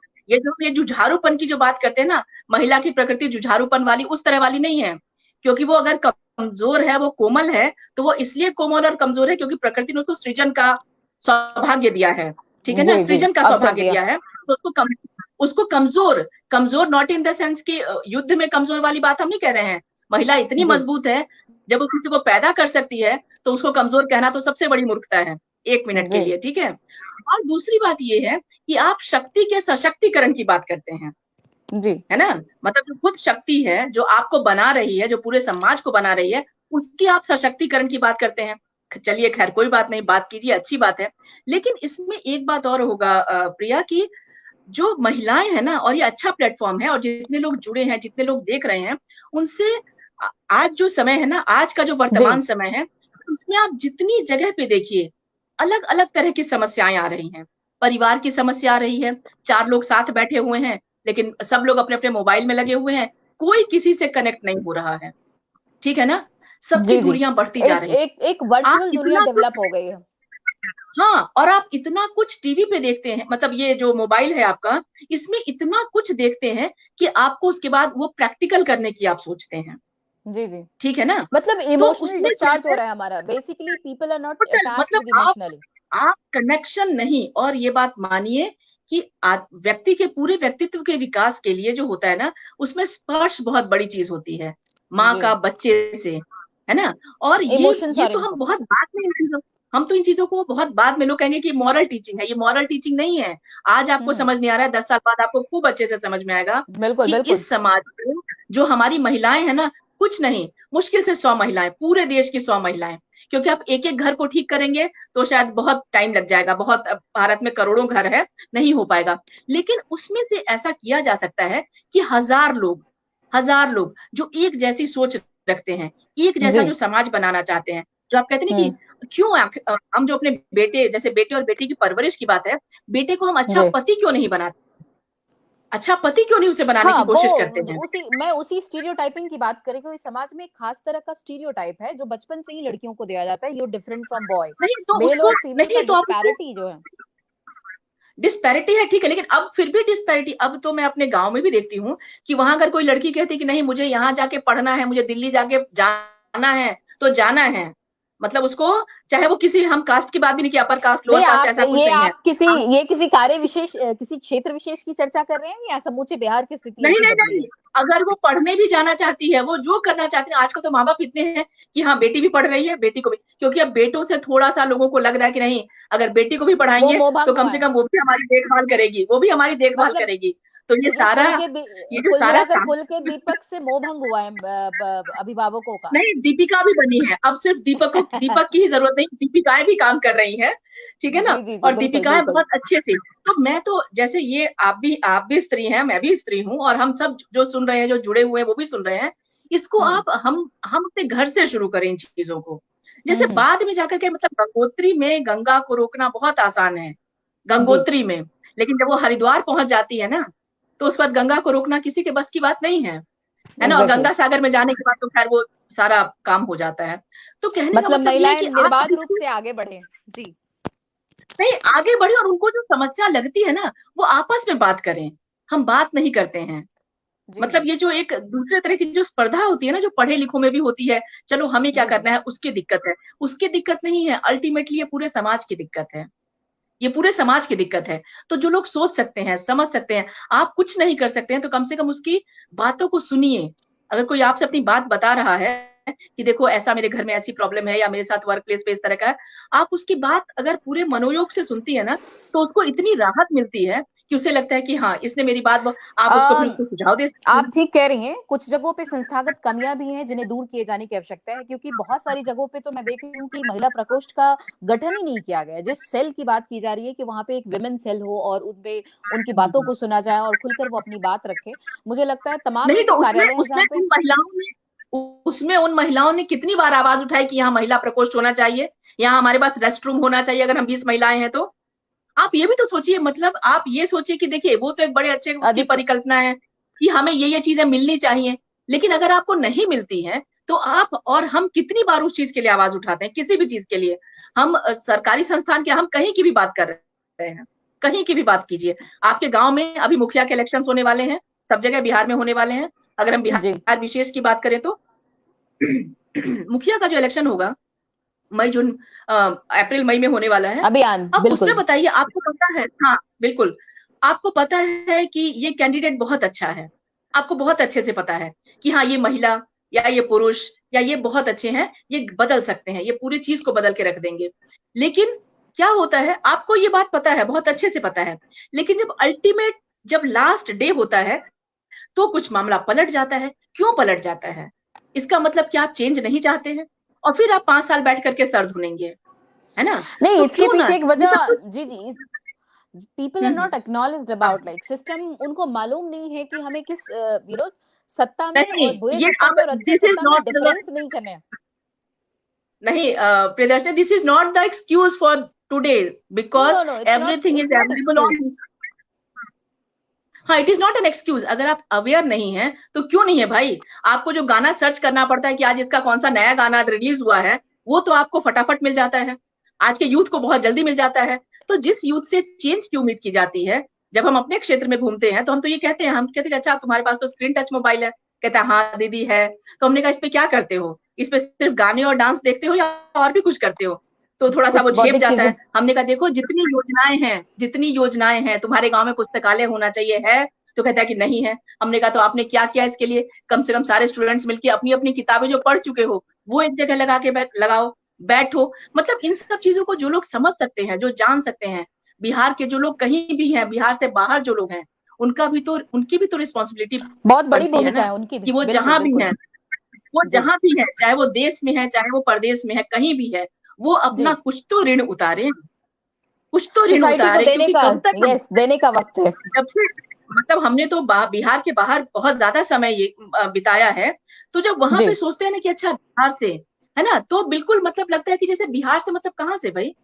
ये जुझारूपन की जो बात करते हैं ना, महिला की प्रकृति जुझारूपन वाली उस तरह वाली नहीं है। क्योंकि वो अगर कमज़ोर है, वो कोमल है, तो वो इसलिए कोमल और कमज़ोर है क्योंकि प्रकृति ने उसको सृजन का सौभाग्य दिया है। ठीक है ना? जी, जी, सृजन का अवसर सौभाग्य दिया। दिया है, तो उसको कमज़ोर कमज़ोर नॉट इन द सेंस कि युद्ध में कमज़ोर वाली बात हम नहीं कह रहे हैं। महिला इतनी जी, मज़बूत है, जब वो किसी को पैदा कर सकती है, तो उसको कमज़ोर कहना तो सबसे बड़ी मूर्खता है, 1 मिनट के जी, लिए, ठीक है? और दूसरी बात ये है कि आप शक्ति के सशक्तिकरण की बात करते हैं। जी। है ना? मतलब जो खुद शक्ति है, जो आपको बना रही है, जो पूरे समाज को बना रही है, उसकी आप सशक्तिकरण की बात करते हैं। चलिए ख़ैर कोई बात नहीं, बात कीजिए अच्छी बात है। लेकिन इसमें एक बात और होगा प्रिया कि जो महिलाएँ हैं ना और ये अच्छा प्लेटफ़ॉर्म है और जितने लोग जुड़े हैं, जितने लोग देख रहे हैं, उनसे आज जो समय है ना, आज का जो जी। वर्तमान समय है, उसमें आप जितनी जगह पे देखिए, अलग-अलग तरह की समस्याएँ आ रही हैं। परिवार की समस्या आ रही है, 4 लोग साथ बैठे हुए हैं, लेकिन सब लोग अपने-अपने मोबाइल में लगे हुए हैं, कोई किसी से कनेक्ट नहीं हो रहा है, ठीक है ना? सबकी जी, जी। दूरियां बढ़ती जा एक रही एक एक आप वर्चुअल दुनिया इतना डेवलप कुछ हो गई है। हाँ, और आप इतना कुछ टीवी पे देखते हैं मतलब ये जो मोबाइल है आपका, इसमें इतना कुछ देखते हैं कि आपको उसके बाद वो प्रैक्टिकल करने की आप सोचते हैं, जी, जी। ठीक है ना? मतलब तो इमोशनल उसमें क्या डिस्चार्ज हो है रहा है हमारा। Basically people are not total attached मतलब विद इमोशनली। आप कनेक्शन नहीं और ये बात मानिए कि व्यक्ति के पूरे व्यक्तित्व के विकास के लिए जो होता है ना, उसमें स्पर्श बहुत बड़ी चीज़ होती है, माँ जी। का बच्चे से, है ना? और इमोशंस ये और तो हम इनको। बहुत बाद में इन चीज़ों हम तो इन चीज़ों को बहुत बाद में लोग कहेंगे कि मॉरल टीचिंग है, ये मॉरल टीचिंग नहीं है। आज हुँ, आपको हुँ। समझ नहीं आ रहा है, 10 साल बाद आपको खूब अच्छे से समझ में आएगा बिल्कुल, कि बिल्कुल। इस समाज में जो हमारी महिलाएँ हैं ना, कुछ नहीं, मुश्किल से 100 महिलाएँ, पूरे देश की 100 महिलाएँ, क्योंकि आप एक-एक घर को ठीक करेंगे तो शायद बहुत टाइम लग जाएगा, बहुत भारत में करोड़ों घर है, नहीं हो पाएगा। लेकिन उसमें से ऐसा किया जा सकता है कि हज़ार लोग जो एक जैसी सोच रखते हैं, एक जैसा जी। जो समाज बनाना चाहते हैं, जो आप कहते हैं ना हुँ। कि क्यों हम जो अपने बेटे जैसे बेटे और बेटी की परवरिश की बात है, बेटे को हम अच्छा जी। पति क्यों नहीं बनाते? अच्छा पति क्यों नहीं उसे बनाने हाँ, की वो कोशिश करते हैं? मैं उसी स्टीरियोटाइपिंग की बात कर रही हूँ। इस समाज में एक खास तरह का स्टीरियोटाइप है जो बचपन से ही लड़कियों को दिया जाता है, यू डिफरेंट फ्रॉम बॉय। नहीं तो मेल उसको और फीमेल का नहीं तो आप उसको डिस्पैरिटी जो है। डिस्पैरिटी है ठीक है, लेकिन अब फिर भी डिस्पैरिटी अब तो मैं अपने गाँव में भी देखती हूँ कि वहाँ अगर कोई लड़की कहती है कि नहीं मुझे यहाँ जाके पढ़ना है, मुझे दिल्ली जाके जाना है, तो जाना है। मतलब उसको चाहे वो किसी हम कास्ट की बात भी नहीं की अपर कास्ट, लोअर नहीं, कास्ट ऐसा कुछ नहीं है। आप ये किसी कार्य विशेष किसी क्षेत्र विशेष की चर्चा कर रहे हैं या समूचे बिहार की स्थिति नहीं, ऐसी नहीं, बदली नहीं, है? अगर वो पढ़ने भी जाना चाहती है, वो जो करना चाहती है आजकल तो माँ-बाप इतने हैं कि हाँ, बेटी भी पढ़ रही है, बेटी को भी क्योंकि अब बेटों से थोड़ा-सा लोगों को लग रहा है कि नहीं, अगर बेटी को भी वो पढ़ाएँगे, तो मोहभंग कम हुआ से है। कम वो भी हमारी देखभाल करेगी, वो भी हमारी देखभाल मतलब करेगी। तो ये जो कुल सारा मिलाकर का कुल के दीपक से मोहभंग हुआ है अभिभावकों का। नहीं, दीपिका भी बनी है। अब सिर्फ दीपक की ही ज़रूरत नहीं, दीपिकाएँ भी काम कर रही हैं, ठीक है ना? जी, जी, जी, और बिल्कुल, दीपिकाएँ बिल्कुल। बहुत अच्छे से तो मैं तो जैसे ये आप भी स्त्री हैं, मैं भी स्त्री हूँ और हम सब जो सुन रहे हैं, जो जुड़े हुए हैं, वो भी सुन रहे हैं। इसको हुँ, आप हम अपने घर से शुरू करें इन चीज़ों को। हुँ, जैसे हुँ। बाद में जाकर के मतलब गंगोत्री में गंगा को रोकना बहुत आसान है, जी, गंगोत्री में। लेकिन जब वो हरिद्वार पहुँच जाती है ना, तो उसके बाद गंगा को रोकना किसी के बस की बात नहीं है ना? और एग्ज़ैक्टली। गंगा सागर में जाने के बाद तो ख़ैर वो सारा काम हो जाता है। तो कहने का मतलब मतलब ये है महिलाएँ कि आप अब निर्बाध रूप इसको से आगे बढ़ें। जी, नहीं आगे बढ़े और उनको जो समस्या लगती है ना, वो आपस में बात करें। हम बात नहीं करते हैं। जी, मतलब जी। ये जो एक दूसरे तरह की जो स्पर्धा होती है ना, जो पढ़े-लिखों में भी होती है, चलो हमें क्या जी, जी। करना है, उसकी दिक्कत है। उसकी दिक्कत नहीं है, अल्टीमेटली ये पूरे समाज की दिक्कत है। ये पूरे समाज की दिक्कत है। तो जो लोग सोच सकते हैं, समझ सकते हैं, आप कुछ नहीं कर सकते हैं तो कम से कम उसकी बातों को सुनिए। अगर कोई आपसे अपनी बात बता रहा है कि देखो ऐसा मेरे घर में ऐसी प्रॉब्लम है या मेरे साथ वर्क प्लेस पे इस तरह का है, आप उसकी बात अगर पूरे मनोयोग से सुनती है ना, तो उसको इतनी राहत मिलती है कि उसे लगता है कि हाँ, इसने मेरी बात ब आप उसको फिर अ, उसको सुझाव दे सकती आप हैं। ठीक कह रही हैं। कुछ जगहों पे संस्थागत कमियाँ भी हैं जिन्हें दूर किए जाने की आवश्यकता है क्योंकि बहुत सारी जगहों पे तो मैं देख रही हूँ कि महिला प्रकोष्ठ का गठन ही नहीं किया गया है। जिस सेल की बात की जा रही है कि वहाँ पे एक वुमेन सेल हो और उनपे उनकी हुँ, बातों हुँ। को सुना जाए और खुलकर वो अपनी बात रखें। मुझे लगता है तमाम नहीं तो ऐसे कार्यालय हैं जहाँ पे उसमें उन महिलाओं ने कितनी बार आवाज उठाई कि यहाँ महिला प्रकोष्ठ होना चाहिए, यहाँ हमारे पास रेस्ट रूम होना चाहिए अगर हम 20 महिलाएं हैं तो। आप ये भी तो सोचिए, मतलब आप ये सोचिए कि देखिए वो तो एक बड़े अच्छे उसकी अधिक परिकल्पना है कि हमें ये चीजें मिलनी चाहिए, लेकिन अगर आपको नहीं मिलती है तो आप और हम कितनी बार उस चीज के लिए आवाज उठाते हैं, किसी भी चीज के लिए। हम सरकारी संस्थान के, हम कहीं की भी बात कर रहे हैं, कहीं की भी बात कीजिए। आपके गांव में अभी मुखिया के इलेक्शन होने वाले हैं, सब जगह बिहार में होने वाले हैं। अगर हम जी बिहार विशेष की बात करें तो मुखिया का जो इलेक्शन होगा मई जून अप्रैल मई में होने वाला है। अभियान अब उसमें बिल्कुल। बताइए, आपको पता है, हाँ बिल्कुल, आपको पता है कि ये कैंडिडेट बहुत अच्छा है, आपको बहुत अच्छे से पता है कि हाँ ये महिला या ये पुरुष या ये बहुत अच्छे हैं, ये बदल सकते हैं, ये पूरी चीज को बदल के रख देंगे। लेकिन क्या होता है, आपको ये बात पता है, बहुत अच्छे से पता है, लेकिन जब अल्टीमेट, जब लास्ट डे होता है तो कुछ मामला पलट जाता है। क्यों पलट जाता है? इसका मतलब क्या आप चेंज नहीं चाहते हैं और फिर आप 5 साल बैठ करके सर धुनेंगे, है ना? नहीं, तो इसके क्यों ना पीछे एक ये सब वजह, कुछ। जी जी, पीपल आर नॉट एक्नॉलेज्ड हाँ, अबाउट लाइक सिस्टम। उनको मालूम नहीं है कि हमें किस सत्ता में नहीं, और बुरे ये सत्ता अब में और अच्छे दिस इज सत्ता में नॉट, डिफरेंस नहीं करना है। नहीं Priyadarshini, this is not the excuse for today, no no because no, everything it's is not available excuse. On. हाँ, it is not an excuse. अगर आप अवेयर नहीं है तो क्यों नहीं है भाई? आपको जो गाना सर्च करना पड़ता है कि आज इसका कौन सा नया गाना रिलीज हुआ है, वो तो आपको फटाफट मिल जाता है, आज के यूथ को बहुत जल्दी मिल जाता है। तो जिस यूथ से चेंज की उम्मीद की जाती है, जब हम अपने क्षेत्र में घूमते हैं तो हम तो ये कहते हैं, हम कहते हैं अच्छा तुम्हारे पास तो स्क्रीन टच मोबाइल है, कहता है हाँ दीदी है। तो हमने कहा इस पे क्या करते हो, इस पे सिर्फ गाने और डांस देखते हो या और भी कुछ करते हो? तो थोड़ा सा वो कुछ झेप बौद्धिक जाता चीजें। है। हमने कहा देखो जितनी योजनाएं हैं, जितनी योजनाएं हैं, तुम्हारे गांव में पुस्तकालय होना चाहिए है, तो कहता है कि नहीं है। हमने कहा तो आपने क्या किया इसके लिए? कम से कम सारे स्टूडेंट्स मिलकर अपनी अपनी किताबें जो पढ़ चुके हो वो एक जगह लगा के लगाओ, बैठो। मतलब इन सब चीजों को जो लोग समझ सकते हैं, जो जान सकते हैं, बिहार के जो लोग कहीं भी हैं, बिहार से बाहर जो लोग हैं, उनका भी तो, उनकी भी तो रिस्पॉन्सिबिलिटी बहुत बड़ी बनती है भूमिका ना, है उनकी भी, कि वो बिल्कुल जहां भी बिल्कुल। है, वो जी जहां भी है, चाहे वो देश में है चाहे वो परदेश में है, कहीं भी है, वो अपना जी, कुछ तो ऋण उतारे, कुछ तो ऋण सोसाइटी को उतारे। देने क्योंकि का, कब तक हम, यस, देने का वक्त है। जब से, मतलब हमने तो बिहार के बाहर बहुत ज्यादा समय ये बिताया है, तो जब वहां जी पे सोचते हैं ना कि अच्छा बिहार से है ना, तो बिल्कुल मतलब लगता है कि जैसे बिहार से मतलब कहाँ से भाई?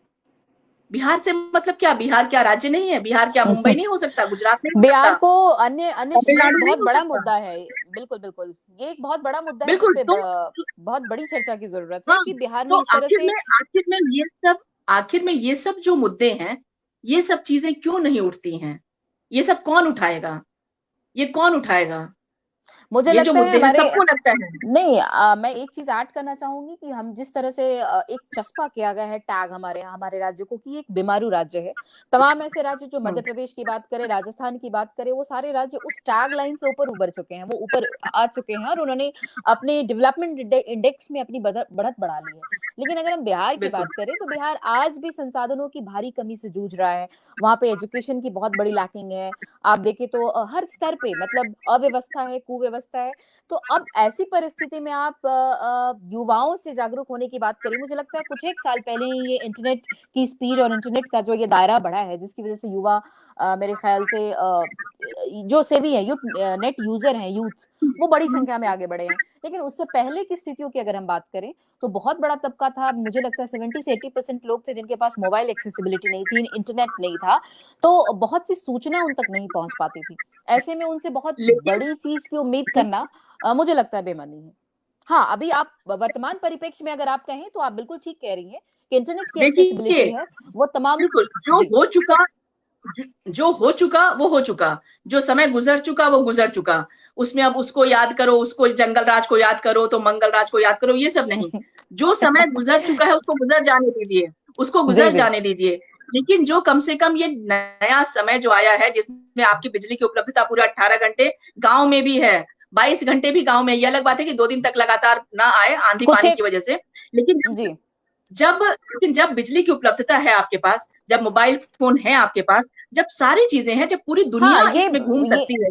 बिहार से मतलब क्या? बिहार क्या राज्य नहीं है? बिहार क्या मुंबई नहीं हो सकता? गुजरात नहीं हो बिहार सकता? को अन्य अन्य ये एक तमिलनाडु नहीं बहुत हो बड़ा सकता? मुद्दा है। बिल्कुल बिल्कुल, ये एक बहुत बड़ा मुद्दा है बिल्कुल। जिसपे तो बहुत बड़ी चर्चा की जरूरत है हाँ, कि बिहार तो में इस तरह से। आखिर में ये सब जो मुद्दे हैं, ये सब चीजें क्यों नहीं उठती हैं? ये सब कौन उठाएगा? ये कौन उठाएगा? मुझे ये जो लगता है मुद्दे हैं हमारे, सबको लगता है। नहीं, मैं एक चीज ऐड करना चाहूंगी कि हम जिस तरह से एक चस्पा किया गया है टैग हमारे यहाँ, हमारे राज्य को, कि एक बीमारू राज्य है। तमाम ऐसे राज्य जो मध्य हम्म, प्रदेश की बात करें, राजस्थान की बात करें, वो सारे राज्य उस टैग लाइन से ऊपर उभर चुके हैं, वो ऊपर आ चुके हैं और उन्होंने अपने डेवलपमेंट इंडेक्स में अपनी बढ़त बढ़ा ली है। लेकिन अगर हम बिहार की बिल्कुल। बात करें तो बिहार आज भी संसाधनों की भारी कमी से जूझ रहा है। वहां पे एजुकेशन की बहुत बड़ी लैकिंग है। आप देखें तो हर स्तर पे मतलब अव्यवस्था है, कुव्यवस्था है। तो अब ऐसी परिस्थिति में आप युवाओं से जागरूक होने की बात करें, मुझे लगता है कुछ एक साल पहले ही ये इंटरनेट की स्पीड और इंटरनेट का जो ये दायरा बढ़ा है, जिसकी वजह से युवा मेरे ख्याल से जो सेवी है, नेट यूजर हैं, यूथ, वो बड़ी संख्या में आगे बढ़े हैं। लेकिन उससे पहले की स्थितियों की अगर हम बात करें तो बहुत बड़ा तबका था, मुझे लगता है 70 से 80% लोग थे जिनके पास मोबाइल एक्सेसिबिलिटी नहीं थी, इंटरनेट नहीं था। तो बहुत सी सूचना उन तक नहीं पहुंच पाती थी। ऐसे में उनसे बहुत लेकिन बड़ी चीज की उम्मीद करना मुझे लगता है बेमानी है। हाँ, अभी आप वर्तमान परिप्रेक्ष्य में अगर आप कहें तो आप बिल्कुल ठीक कह रही हैं कि इंटरनेट की देखिए, एक्सेसिबिलिटी है, वो तमाम। बिल्कुल जी जो हो चुका वो हो चुका, जो समय गुजर चुका वो गुजर चुका। उसमें अब उसको याद करो, उसको जंगल राज को याद करो, तो मंगल राज को याद करो, ये सब नहीं। जो समय गुजर चुका है उसको गुजर जाने दीजिए, उसको जी गुजर जी जाने दीजिए। लेकिन जो कम से कम ये नया समय जो आया है, जिसमें आपकी बिजली की उपलब्धता पूरे 18 घंटे गांव में भी है, 22 घंटे भी गांव में। ये अलग बात है कि 2 दिन तक लगातार ना आए आंधी कुछ पानी की एक, वजह से, लेकिन जी जब बिजली की उपलब्धता है आपके पास, जब मोबाइल फोन है आपके पास, जब सारी चीजें हैं, जब पूरी हाँ, दुनिया इसमें घूम ये सकती है,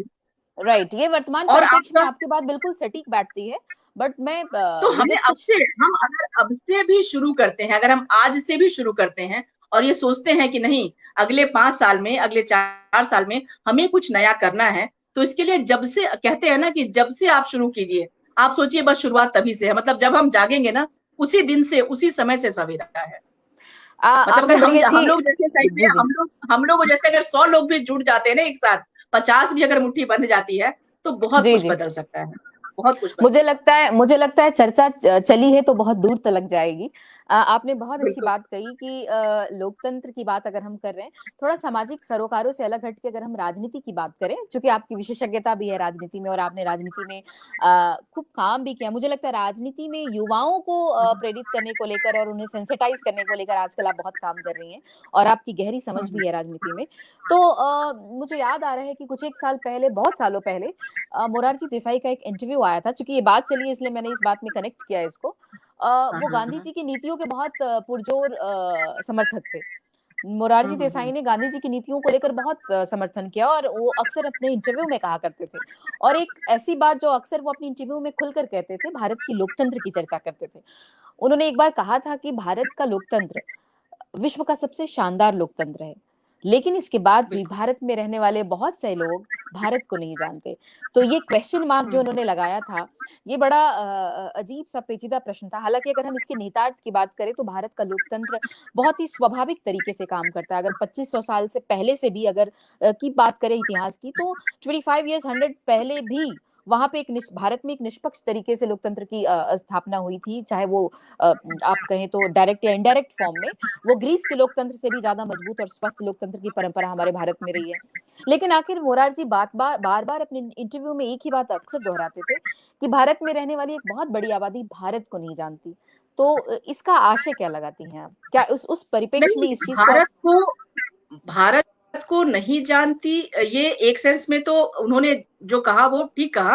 राइट, ये वर्तमान और परिप्रेक्ष्य में आपका, आपकी बात बिल्कुल सटीक बैठती है। बट मैं तो हमें विविध अब कुछ। से, हम अगर अब से भी शुरू करते हैं, अगर हम आज से भी शुरू करते हैं और ये सोचते हैं कि नहीं अगले 5 साल में, अगले 4 साल में हमें कुछ नया करना है, तो इसके लिए जब से कहते हैं ना कि जब से आप शुरू कीजिए, आप सोचिए बस शुरुआत तभी से है, मतलब जब हम जागेंगे ना, उसी दिन से, उसी समय से सवेरा है। मतलब आपने अगर बड़ी अच्छी। हम लोग जैसे सही में जी, जी। हम लोग जैसे अगर 100 लोग भी जुट जाते हैं ना एक साथ, 50 भी अगर मुट्ठी बंध जाती है, तो बहुत जी, कुछ जी। बदल सकता है, बहुत कुछ बदलेगा। मुझे लगता है चर्चा चली है तो बहुत दूर तलक जाएगी। आपने बहुत अच्छी बिल्कुल। बात कही कि लोकतंत्र की बात अगर हम कर रहे हैं, थोड़ा सामाजिक सरोकारों से अलग हट के अगर हम राजनीति की बात करें, चूँकि आपकी विशेषज्ञता भी है राजनीति में और आपने राजनीति में खूब काम भी किया। मुझे लगता है राजनीति में युवाओं को प्रेरित करने को लेकर और उन्हें सेंसिटाइज़ करने को लेकर आजकल आप बहुत काम कर रही हैं और आपकी गहरी समझ भी है राजनीति में। तो मुझे याद आ रहा है कि कुछ 1 साल पहले, बहुत सालों पहले मोरारजी देसाई का एक इंटरव्यू आया था, चूंकि ये बात चली है इसलिए मैंने इस बात में कनेक्ट किया इसको। हाँ, वो हाँ, गांधी हाँ। जी की नीतियों के बहुत पुरजोर समर्थक थे। मोरारजी देसाई ने गांधी जी की नीतियों को लेकर बहुत समर्थन किया और वो अक्सर अपने इंटरव्यू में कहा करते थे। और एक ऐसी बात जो अक्सर वो अपनी इंटरव्यू में खुलकर कहते थे, भारत की लोकतंत्र की चर्चा करते थे। उन्होंने एक बार कहा था कि भारत का लोकतंत्र विश्व का सबसे शानदार लोकतंत्र है, लेकिन इसके बाद भी बिल्कुल। भारत में रहने वाले बहुत से लोग भारत को नहीं जानते। तो ये क्वेश्चन मार्क जो उन्होंने लगाया था, ये बड़ा अजीब सा पेचीदा प्रश्न था। हालांकि अगर हम इसके निहितार्थ की बात करें तो भारत का लोकतंत्र बहुत ही स्वाभाविक तरीके से काम करता है। अगर 2500 साल से पहले से भी अगर की बात करें इतिहास की, तो 25 ईयर्स 100 पहले भी वहां पे भारत में एक निष्पक्ष तरीके से लोकतंत्र की स्थापना हुई थी, चाहे वो आप कहें तो डायरेक्ट या इनडायरेक्ट फॉर्म में। वो ग्रीस के लोकतंत्र से भी ज्यादा मजबूत और स्वस्थ लोकतंत्र की परंपरा हमारे भारत में रही है। लेकिन आखिर मोरारजी बार बार अपने इंटरव्यू में एक ही बात अक्सर दोहराते थे कि भारत में रहने वाली एक बहुत बड़ी आबादी भारत को नहीं जानती। तो इसका आशय क्या लगाती हैं आप? क्या उस परिप्रेक्ष्य में नहीं, इस चीज को आप? भारत को नहीं जानती, ये एक सेंस में तो उन्होंने जो कहा वो ठीक कहा,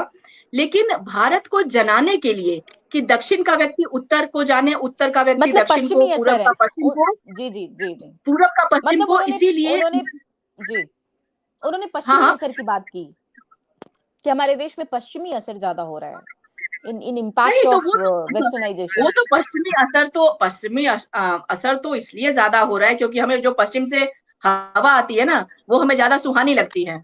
लेकिन भारत को जनाने के लिए कि दक्षिण का व्यक्ति उत्तर को जाने, उत्तर का व्यक्ति मतलब दक्षिण को, पश्चिमी असर है। जी, जी, जी, जी। पूरब का पश्चिम मतलब को, उन्होंने इसीलिए। उन्होंने जी, उन्होंने हाँ, पश्चिमी हाँ। असर की बात की कि हमारे देश में पश्चिमी असर ज्यादा हो रहा है, इन नहीं इम्पैक्ट तो ऑफ वेस्टर्नाइजेशन। वो तो असर तो इसलिए ज्यादा हो रहा है क्योंकि हमें जो पश्चिम से हवा आती है ना, वो हमें ज्यादा सुहानी लगती है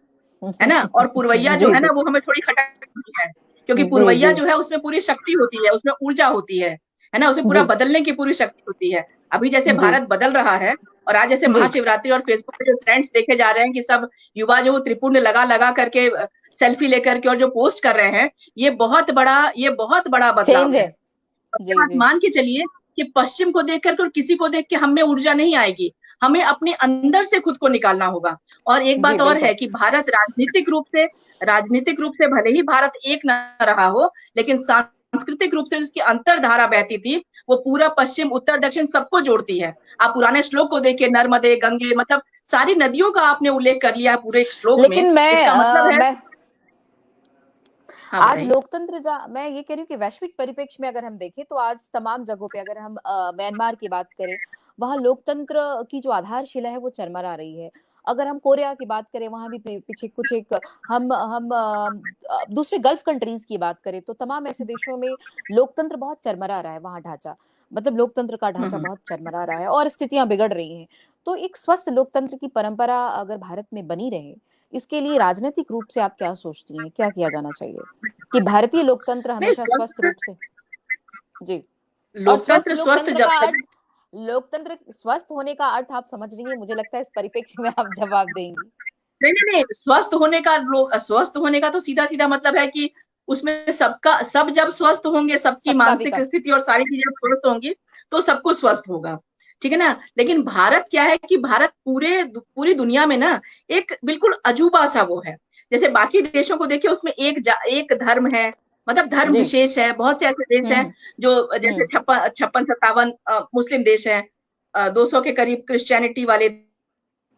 ना? और पुरवैया जो जी, है जी, ना, वो हमें थोड़ी खटकती है, क्योंकि जी, पुरवैया जी, जो है उसमें पूरी शक्ति होती है, उसमें ऊर्जा होती है ना? उसे पूरा जी, बदलने की पूरी शक्ति होती है। अभी जैसे जी, भारत बदल रहा है, और आज जैसे जी। महाशिवरात्रि और फेसबुक पे जो ट्रेंड्स देखे जा रहे हैं कि सब युवा जो त्रिपुंड लगा करके सेल्फी लेकर के और जो पोस्ट कर रहे हैं, ये बहुत बड़ा बदलाव चेंज है। है। उसके जी, बाद जी, मान के चलिए कि पश्चिम को देख करके और किसी को देख के हम में ऊर्जा नहीं आएगी, हमें अपने अंदर से खुद को निकालना होगा। और एक जी, बात और बिल्कुल। है कि भारत राजनीतिक रूप से भले ही भारत एक न रहा हो, लेकिन सांस्कृतिक रूप से उसकी अंतरधारा बहती थी, वो पूरा पश्चिम उत्तर दक्षिण सबको जोड़ती है। आप पुराने श्लोक को देखिए, नर्मदे गंगे, मतलब सारी नदियों का आपने उल्लेख कर लिया पूरे एक श्लोक में, लेकिन इसका मतलब है। मैं हाँ, आज बताइए। लोकतंत्र मैं ये कह रही हूँ कि वैश्विक परिप्रेक्ष्य में अगर हम देखें तो आज तमाम जगहों पे अगर हम म्यांमार की बात करें, वहाँ लोकतंत्र की जो आधारशिला है वो चरमरा रही है। अगर हम कोरिया की बात करें, वहां भी पीछे कुछ एक हम दूसरे गल्फ कंट्रीज की बात करें तो तमाम ऐसे देशों में लोकतंत्र बहुत चरमरा रहा है, वहाँ ढांचा, मतलब लोकतंत्र का ढांचा हम्म। बहुत चरमरा रहा है और स्थितियां बिगड़ रही हैं। तो एक स्वस्थ लोकतंत्र की परंपरा अगर भारत में बनी रहे, इसके लिए राजनीतिक रूप से आप क्या सोचती हैं, क्या किया जाना चाहिए कि भारतीय लोकतंत्र नहीं, हमेशा स्वस्थ रूप से? जी। और स्वस्थ लोकतंत्र स्वस्थ लोकतंत्र जब का अर्थ, लोकतंत्र स्वस्थ होने का अर्थ आप समझ रही हैं, मुझे लगता है इस परिप्रेक्ष्य में आप जवाब देंगी। नहीं, स्वस्थ होने का तो सीधा-सीधा मतलब है कि उसमें सब जब स्वस्थ होंगे, सबकी सबका मानसिक विकास। स्थिति और सारी चीज़ें स्वस्थ होंगी, तो सब कुछ स्वस्थ होगा। ठीक है ना? लेकिन भारत क्या है कि भारत पूरी दुनिया में ना एक बिल्कुल अजूबा-सा वो है। जैसे बाकी देशों को देखिए, उसमें एक धर्म है, मतलब धर्म जी। विशेष है। बहुत से ऐसे देश हैं हम्म, जो जैसे हम्म। 56-57 मुस्लिम देश हैं, 200 के करीब क्रिश्चियनिटी वाले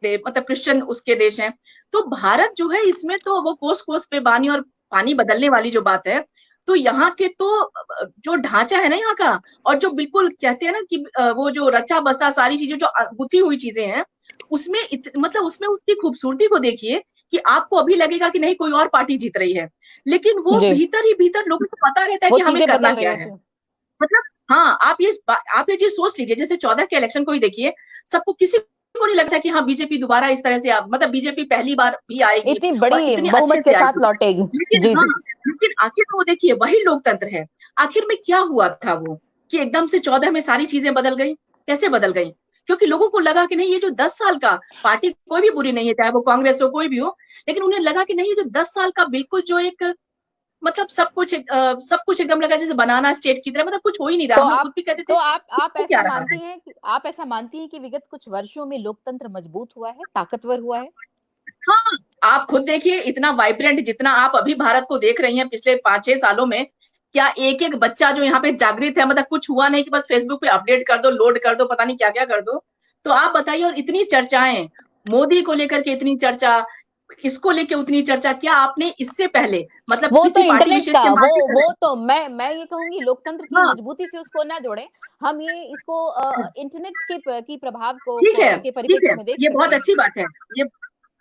मतलब क्रिश्चियन उसके देश हैं। तो भारत जो है, इसमें तो वो कोस-कोस पे बानी और पानी बदलने वाली जो बात है, तो यहाँ के तो जो ढांचा है ना यहाँ का, और जो बिल्कुल कहते हैं ना कि वो जो रचा-बसा सारी चीज़ें जो गुथी हुई चीज़ें हैं, उसमें मतलब उसमें उसकी खूबसूरती को देखिए कि आपको अभी लगेगा कि नहीं, कोई और पार्टी जीत रही है। लेकिन वो जी। भीतर ही भीतर लोगों को पता रहता है वो कि हमें चीजें करना बदल रही क्या होती है। हैं। मतलब हाँ, आप ये चीज़ सोच लीजिए, जैसे 14 के इलेक्शन को ही देखिए, सबको किसी को नहीं लगता कि हाँ, बीजेपी दोबारा इस तरह से मतलब बीजेपी पहली बार भी आएगी इतनी और बड़ी इतने अच्छे बहुमत से के साथ आएगी। लौटेगी। लेकिन जी, हाँ, जी, लेकिन आखिर वो देखिए वही लोकतंत्र है। आखिर में क्या हुआ था वो कि एकदम से 14 में सारी चीजें बदल गई? कैसे बदल गई? क्योंकि लोगों को लगा कि नहीं, ये जो 10 साल का, पार्टी कोई भी बुरी नहीं है, चाहे वो कांग्रेस हो कोई भी हो, लेकिन उन्हें लगा कि नहीं, ये जो 10 साल का बिल्कुल जो एक मतलब सब कुछ एकदम लगा जैसे बनाना स्टेट की तरह, मतलब कुछ हो ही नहीं रहा। तो हम लोग आप खुद भी कहते तो थे आप हो क्या ऐसा रहा है। मानती हैं कि विगत कुछ वर्षों में लोकतंत्र मजबूत हुआ है, ताकतवर हुआ है? हाँ, आप खुद देखिए, इतना वाइब्रेंट जितना आप अभी भारत को देख रही हैं पिछले 5-6 सालों में, क्या एक एक बच्चा जो यहाँ पे जागृत है, मतलब कुछ हुआ नहीं कि बस फेसबुक पे अपडेट कर दो, लोड कर दो, पता नहीं क्या क्या कर दो। तो आप बताइए, और इतनी चर्चाएं, मोदी को लेकर के इतनी चर्चा, इसको लेके उतनी चर्चा, क्या आपने इससे पहले मतलब वो तो किसी पार्टी इंटरनेट विशेष का, के माध्यम से? वो तो मैं ये कहूंगी, लोकतंत्र की हाँ, मजबूती से उसको ना जोड़ें। हम ये इसको इंटरनेट की प्रभाव को ठीक है, के ठीक है, परिप्रेक्ष्य में देख ये सकते बहुत हैं। अच्छी बात है। ये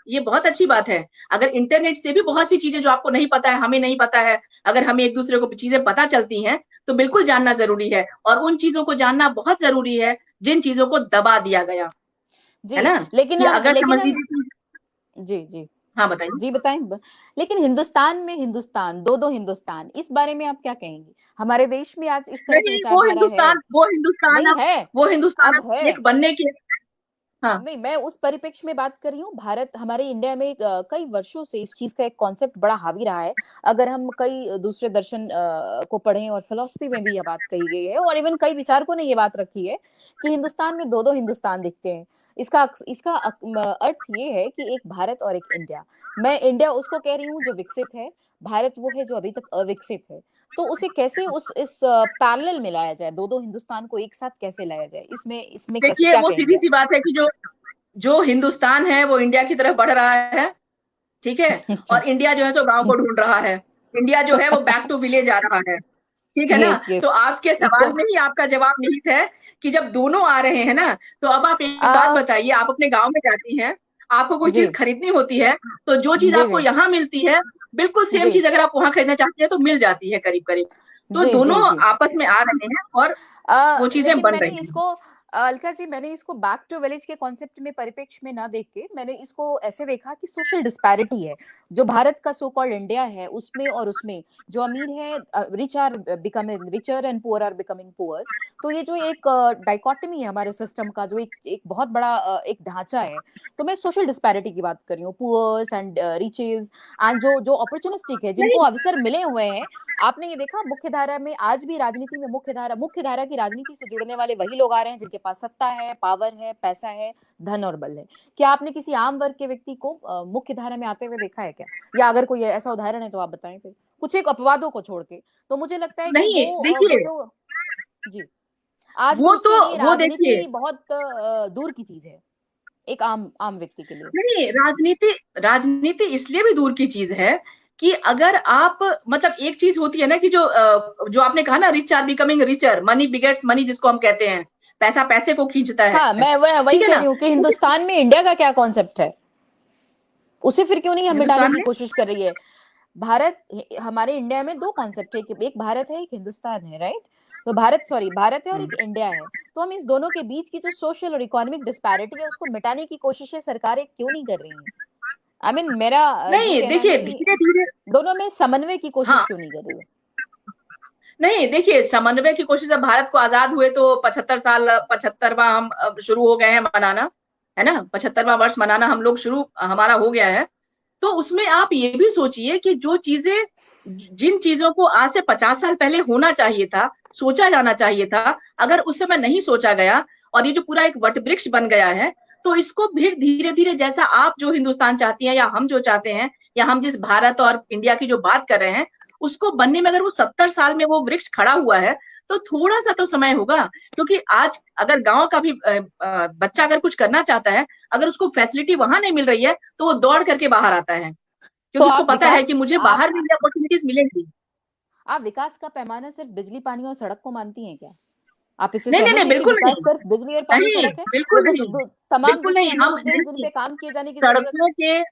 ये बहुत अच्छी बात है। अगर इंटरनेट से भी बहुत सी चीजें जो आपको नहीं पता है, हमें नहीं पता है, अगर हमें एक दूसरे को चीजें पता चलती हैं, तो बिल्कुल जानना जरूरी है, और उन चीजों को जानना बहुत जरूरी है जिन चीजों को दबा दिया गया, है जी, ना? कि अगर समझ लेकिन हम लीजिए कि, जी, जी। हाँ बताइए। जी, बताएँ लेकिन हिंदुस्तान में हिंदुस्तान, 2-2 हिंदुस्तान, इस बारे में आप क्या कहेंगी? हमारे देश में आज इस तरह की नहीं, वो विचारधारा है? हिंदुस्तान, वो हिंदुस्तान नहीं अब, है, वो हिंदुस्तान अब अब है। एक बनने के, हाँ, नहीं, मैं उस परिप्रेक्ष्य में बात कर रही हूँ। भारत, हमारे इंडिया में कई वर्षों से इस चीज़ का एक कॉन्सेप्ट बड़ा हावी रहा है। अगर हम कई दूसरे दर्शन को पढ़ें, और फिलॉसफी में भी ये बात कही गई है, और इवन कई विचारकों ने ये बात रखी है कि हिंदुस्तान में 2-2 हिंदुस्तान दिखते हैं। इसका अर्थ ये है कि एक भारत और एक इंडिया। मैं इंडिया उसको कह रही हूँ जो विकसित है, भारत वो है जो अभी तक अविकसित है। तो उसे कैसे उस इस पैरेलल में लाया जाए, 2-2 हिंदुस्तान को एक साथ कैसे लाया जाए? इसमें इसमें कैसे, देखिए क्या वो कहेंगे सीधी आप? सी बात है कि जो जो हिंदुस्तान है वो इंडिया की तरफ बढ़ रहा है, ठीक है, अच्छा। और इंडिया जो है सो गांव को ढूंढ रहा है। इंडिया जो है वो बैक टू विलेज आ रहा है, ठीक है ना? Yes, yes. तो आपके इको सवाल में ही आपका जवाब निहित है कि जब दोनों आ रहे हैं ना, तो अब आप एक बात आ, बताइए, आप अपने गांव में जाती हैं, आपको कोई जी, चीज खरीदनी होती है, तो जो चीज जी, आपको जी, यहाँ मिलती है, बिल्कुल सेम जी, चीज अगर आप वहां खरीदना चाहती है तो मिल जाती है करीब करीब। तो जी, दोनों जी, जी। आपस में आ रहे हैं और वो चीजें लेकिन बन मैंने रही हैं। इसको अलका जी, मैंने इसको बैक टू विलेज के कॉन्सेप्ट में, परिप्रेक्ष्य में ना देख के, मैंने इसको ऐसे देखा कि सोशल डिस्पैरिटी है जो भारत का सो कॉल्ड इंडिया है, उसमें और उसमें जो अमीर है, rich are becoming richer and poor are becoming poor. तो ये जो एक डाइकोटमी है हमारे सिस्टम का, जो एक एक बहुत बड़ा एक ढांचा है। तो मैं सोशल डिस्पैरिटी की बात कर रही हूँ, पुअर्स एंड रिचेस, एंड जो जो अपॉर्चुनिस्टिक है, जिनको नहीं, अवसर मिले हुए हैं। आपने ये देखा, मुख्यधारा में आज भी राजनीति में, मुख्यधारा की राजनीति से जुड़ने वाले वही लोग आ रहे हैं जिनके पास सत्ता है, पावर है, पैसा है, धन और बल है। क्या आपने किसी आम वर्ग के व्यक्ति को मुख्यधारा में आते हुए देखा है क्या? या अगर कोई ऐसा उदाहरण है तो आप बताएं फिर, कुछ एक अपवादों को छोड़ के। तो मुझे लगता है कि नहीं वो देखिए, जो, जी, आज भी वो तो उसके लिए वो देखिए, राजनीति बहुत दूर की चीज है, एक आम आम व्यक्ति के लिए। नहीं, राजनीति, राजनीति इसलिए भी दूर की चीज है कि अगर आप, मतलब एक चीज होती है ना कि जो आपने कहा ना, rich are becoming richer, money begets money जिसको हम कहते हैं, पैसा पैसे को खींचता हाँ, है, मैं वही ठीक है कह ना? रही हूँ कि लेकिन हिंदुस्तान में इंडिया का क्या कॉन्सेप्ट है, उसे फिर क्यों नहीं हम मिटाने हिंदुस्तान की में, कोशिश कर रही है? भारत, हमारे इंडिया में दो कॉन्सेप्ट है, एक भारत है, एक हिंदुस्तान है, राइट? तो भारत है और एक इंडिया है। तो हम इस दोनों के बीच की जो सोशल और इकोनॉमिक डिस्पैरिटी है, उसको मिटाने की कोशिशें सरकारें क्यों नहीं कर रही हैं? आई मीन मेरा ये नहीं कहना है देखिए, कि धीरे धीरे, दोनों में समन्वय की कोशिश हाँ, क्यों नहीं कर रही है? नहीं देखिए, समन्वय की कोशिश, अब भारत को आजाद हुए तो 75 साल, 75वां हम अब शुरू हो गए हैं मनाना, है ना? 75वां वर्ष मनाना हम लोग शुरू हमारा हो गया है। तो उसमें आप ये भी सोचिए कि जो चीजें, जिन चीजों को आज से 50 साल पहले होना चाहिए था, सोचा जाना चाहिए था, अगर उस समय नहीं सोचा गया, और ये जो पूरा एक वटवृक्ष बन गया है, तो इसको फिर धीरे धीरे, जैसा आप जो हिंदुस्तान चाहती हैं या हम जो चाहते हैं, या हम जिस भारत और इंडिया की जो बात कर रहे हैं, उसको बनने में अगर वो 70 साल में वो वृक्ष खड़ा हुआ है, तो थोड़ा सा तो समय होगा। क्योंकि आज अगर गांव का भी बच्चा अगर कुछ करना चाहता है, अगर उसको फैसिलिटी वहां नहीं मिल रही है, तो वो दौड़ करके बाहर आता है, तो क्योंकि उसको पता है कि मुझे बाहर भी अपॉर्चुनिटीज मिलेंगी। आप विकास का पैमाना सिर्फ बिजली, पानी और सड़क को मानती हैं क्या? आप इससे नहीं नहीं सहमत नहीं, हैं कि बिल्कुल विकास नहीं, सिर्फ बिजली और पानी, नहीं सड़क है? बिल्कुल नहीं, तमाम बिल्कुल दूसरे नहीं, अन्य हम मुद्दे हैं जिन नहीं, पे काम किए जाने की जरूरत है। सड़कों के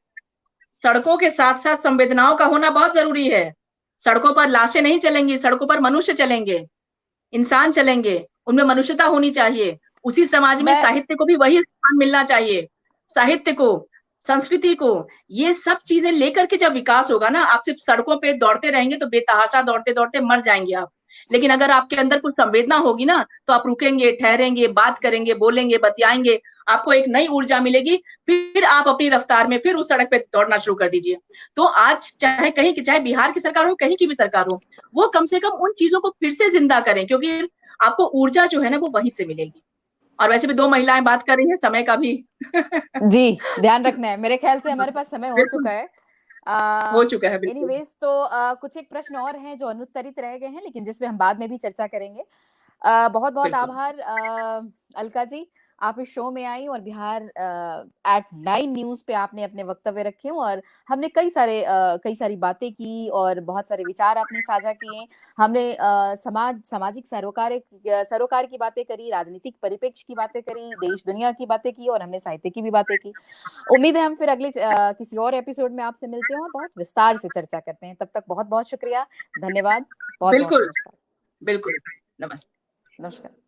सड़कों के साथ साथ संवेदनाओं का होना बहुत जरूरी है। सड़कों पर लाशें नहीं चलेंगी, सड़कों पर मनुष्य चलेंगे, इंसान चलेंगे, उनमें मनुष्यता होनी चाहिए। उसी समाज में मैं साहित्य को भी वही स्थान मिलना चाहिए। साहित्य को, संस्कृति को, ये सब चीजें लेकर के जब विकास होगा ना, आप सिर्फ सड़कों पे दौड़ते रहेंगे तो बेतहाशा दौड़ते-दौड़ते मर जाएँगे आप। लेकिन अगर आपके अंदर कुछ संवेदना होगी ना, तो आप रुकेंगे, ठहरेंगे, बात करेंगे, बोलेंगे, बतियाएँगे, आपको एक नई ऊर्जा मिलेगी, फिर आप अपनी रफ्तार में फिर उस सड़क पे दौड़ना शुरू कर दीजिए। तो आज चाहे बिहार की सरकार हो, कहीं की भी सरकार हो, वो कम से कम उन चीज़ों को फिर से ज़िंदा करें, क्योंकि आपको ऊर्जा जो है ना, वो वहीं से मिलेगी। और वैसे भी 2 महिलाएँ बात कर रही हैं, समय का भी जी, ध्यान रखना है। मेरे ख़्याल से हमारे पास समय हो चुका बिल्कुल, है। हो चुका है, बिल्कुल। एनीवेज़ तो कुछ एक प्रश्न और हैं जो अनुत्तरित रह गए हैं, लेकिन जिस पे हम बाद में भी चर्चा करेंगे। बहुत-बहुत बिल्कुल। आभार अलका जी, आप इस शो में आई और बिहार एट 9 न्यूज़ पे आपने अपने वक्तव्य रखे और हमने कई सारी बातें की और बहुत सारे विचार आपने साझा किए। हमने सामाजिक सरोकार की बातें करी, राजनीतिक परिप्रेक्ष्य की बातें करी, देश-दुनिया की बातें की और हमने साहित्य की भी बातें की। उम्मीद है हम फिर किसी और एपिसोड में आपसे मिलते हैं और बहुत विस्तार से चर्चा करते हैं। तब तक बहुत-बहुत शुक्रिया, धन्यवाद, बहुत-बहुत बिल्कुल, नमस्कार। बिल्कुल। नमस्ते। नमस्कार।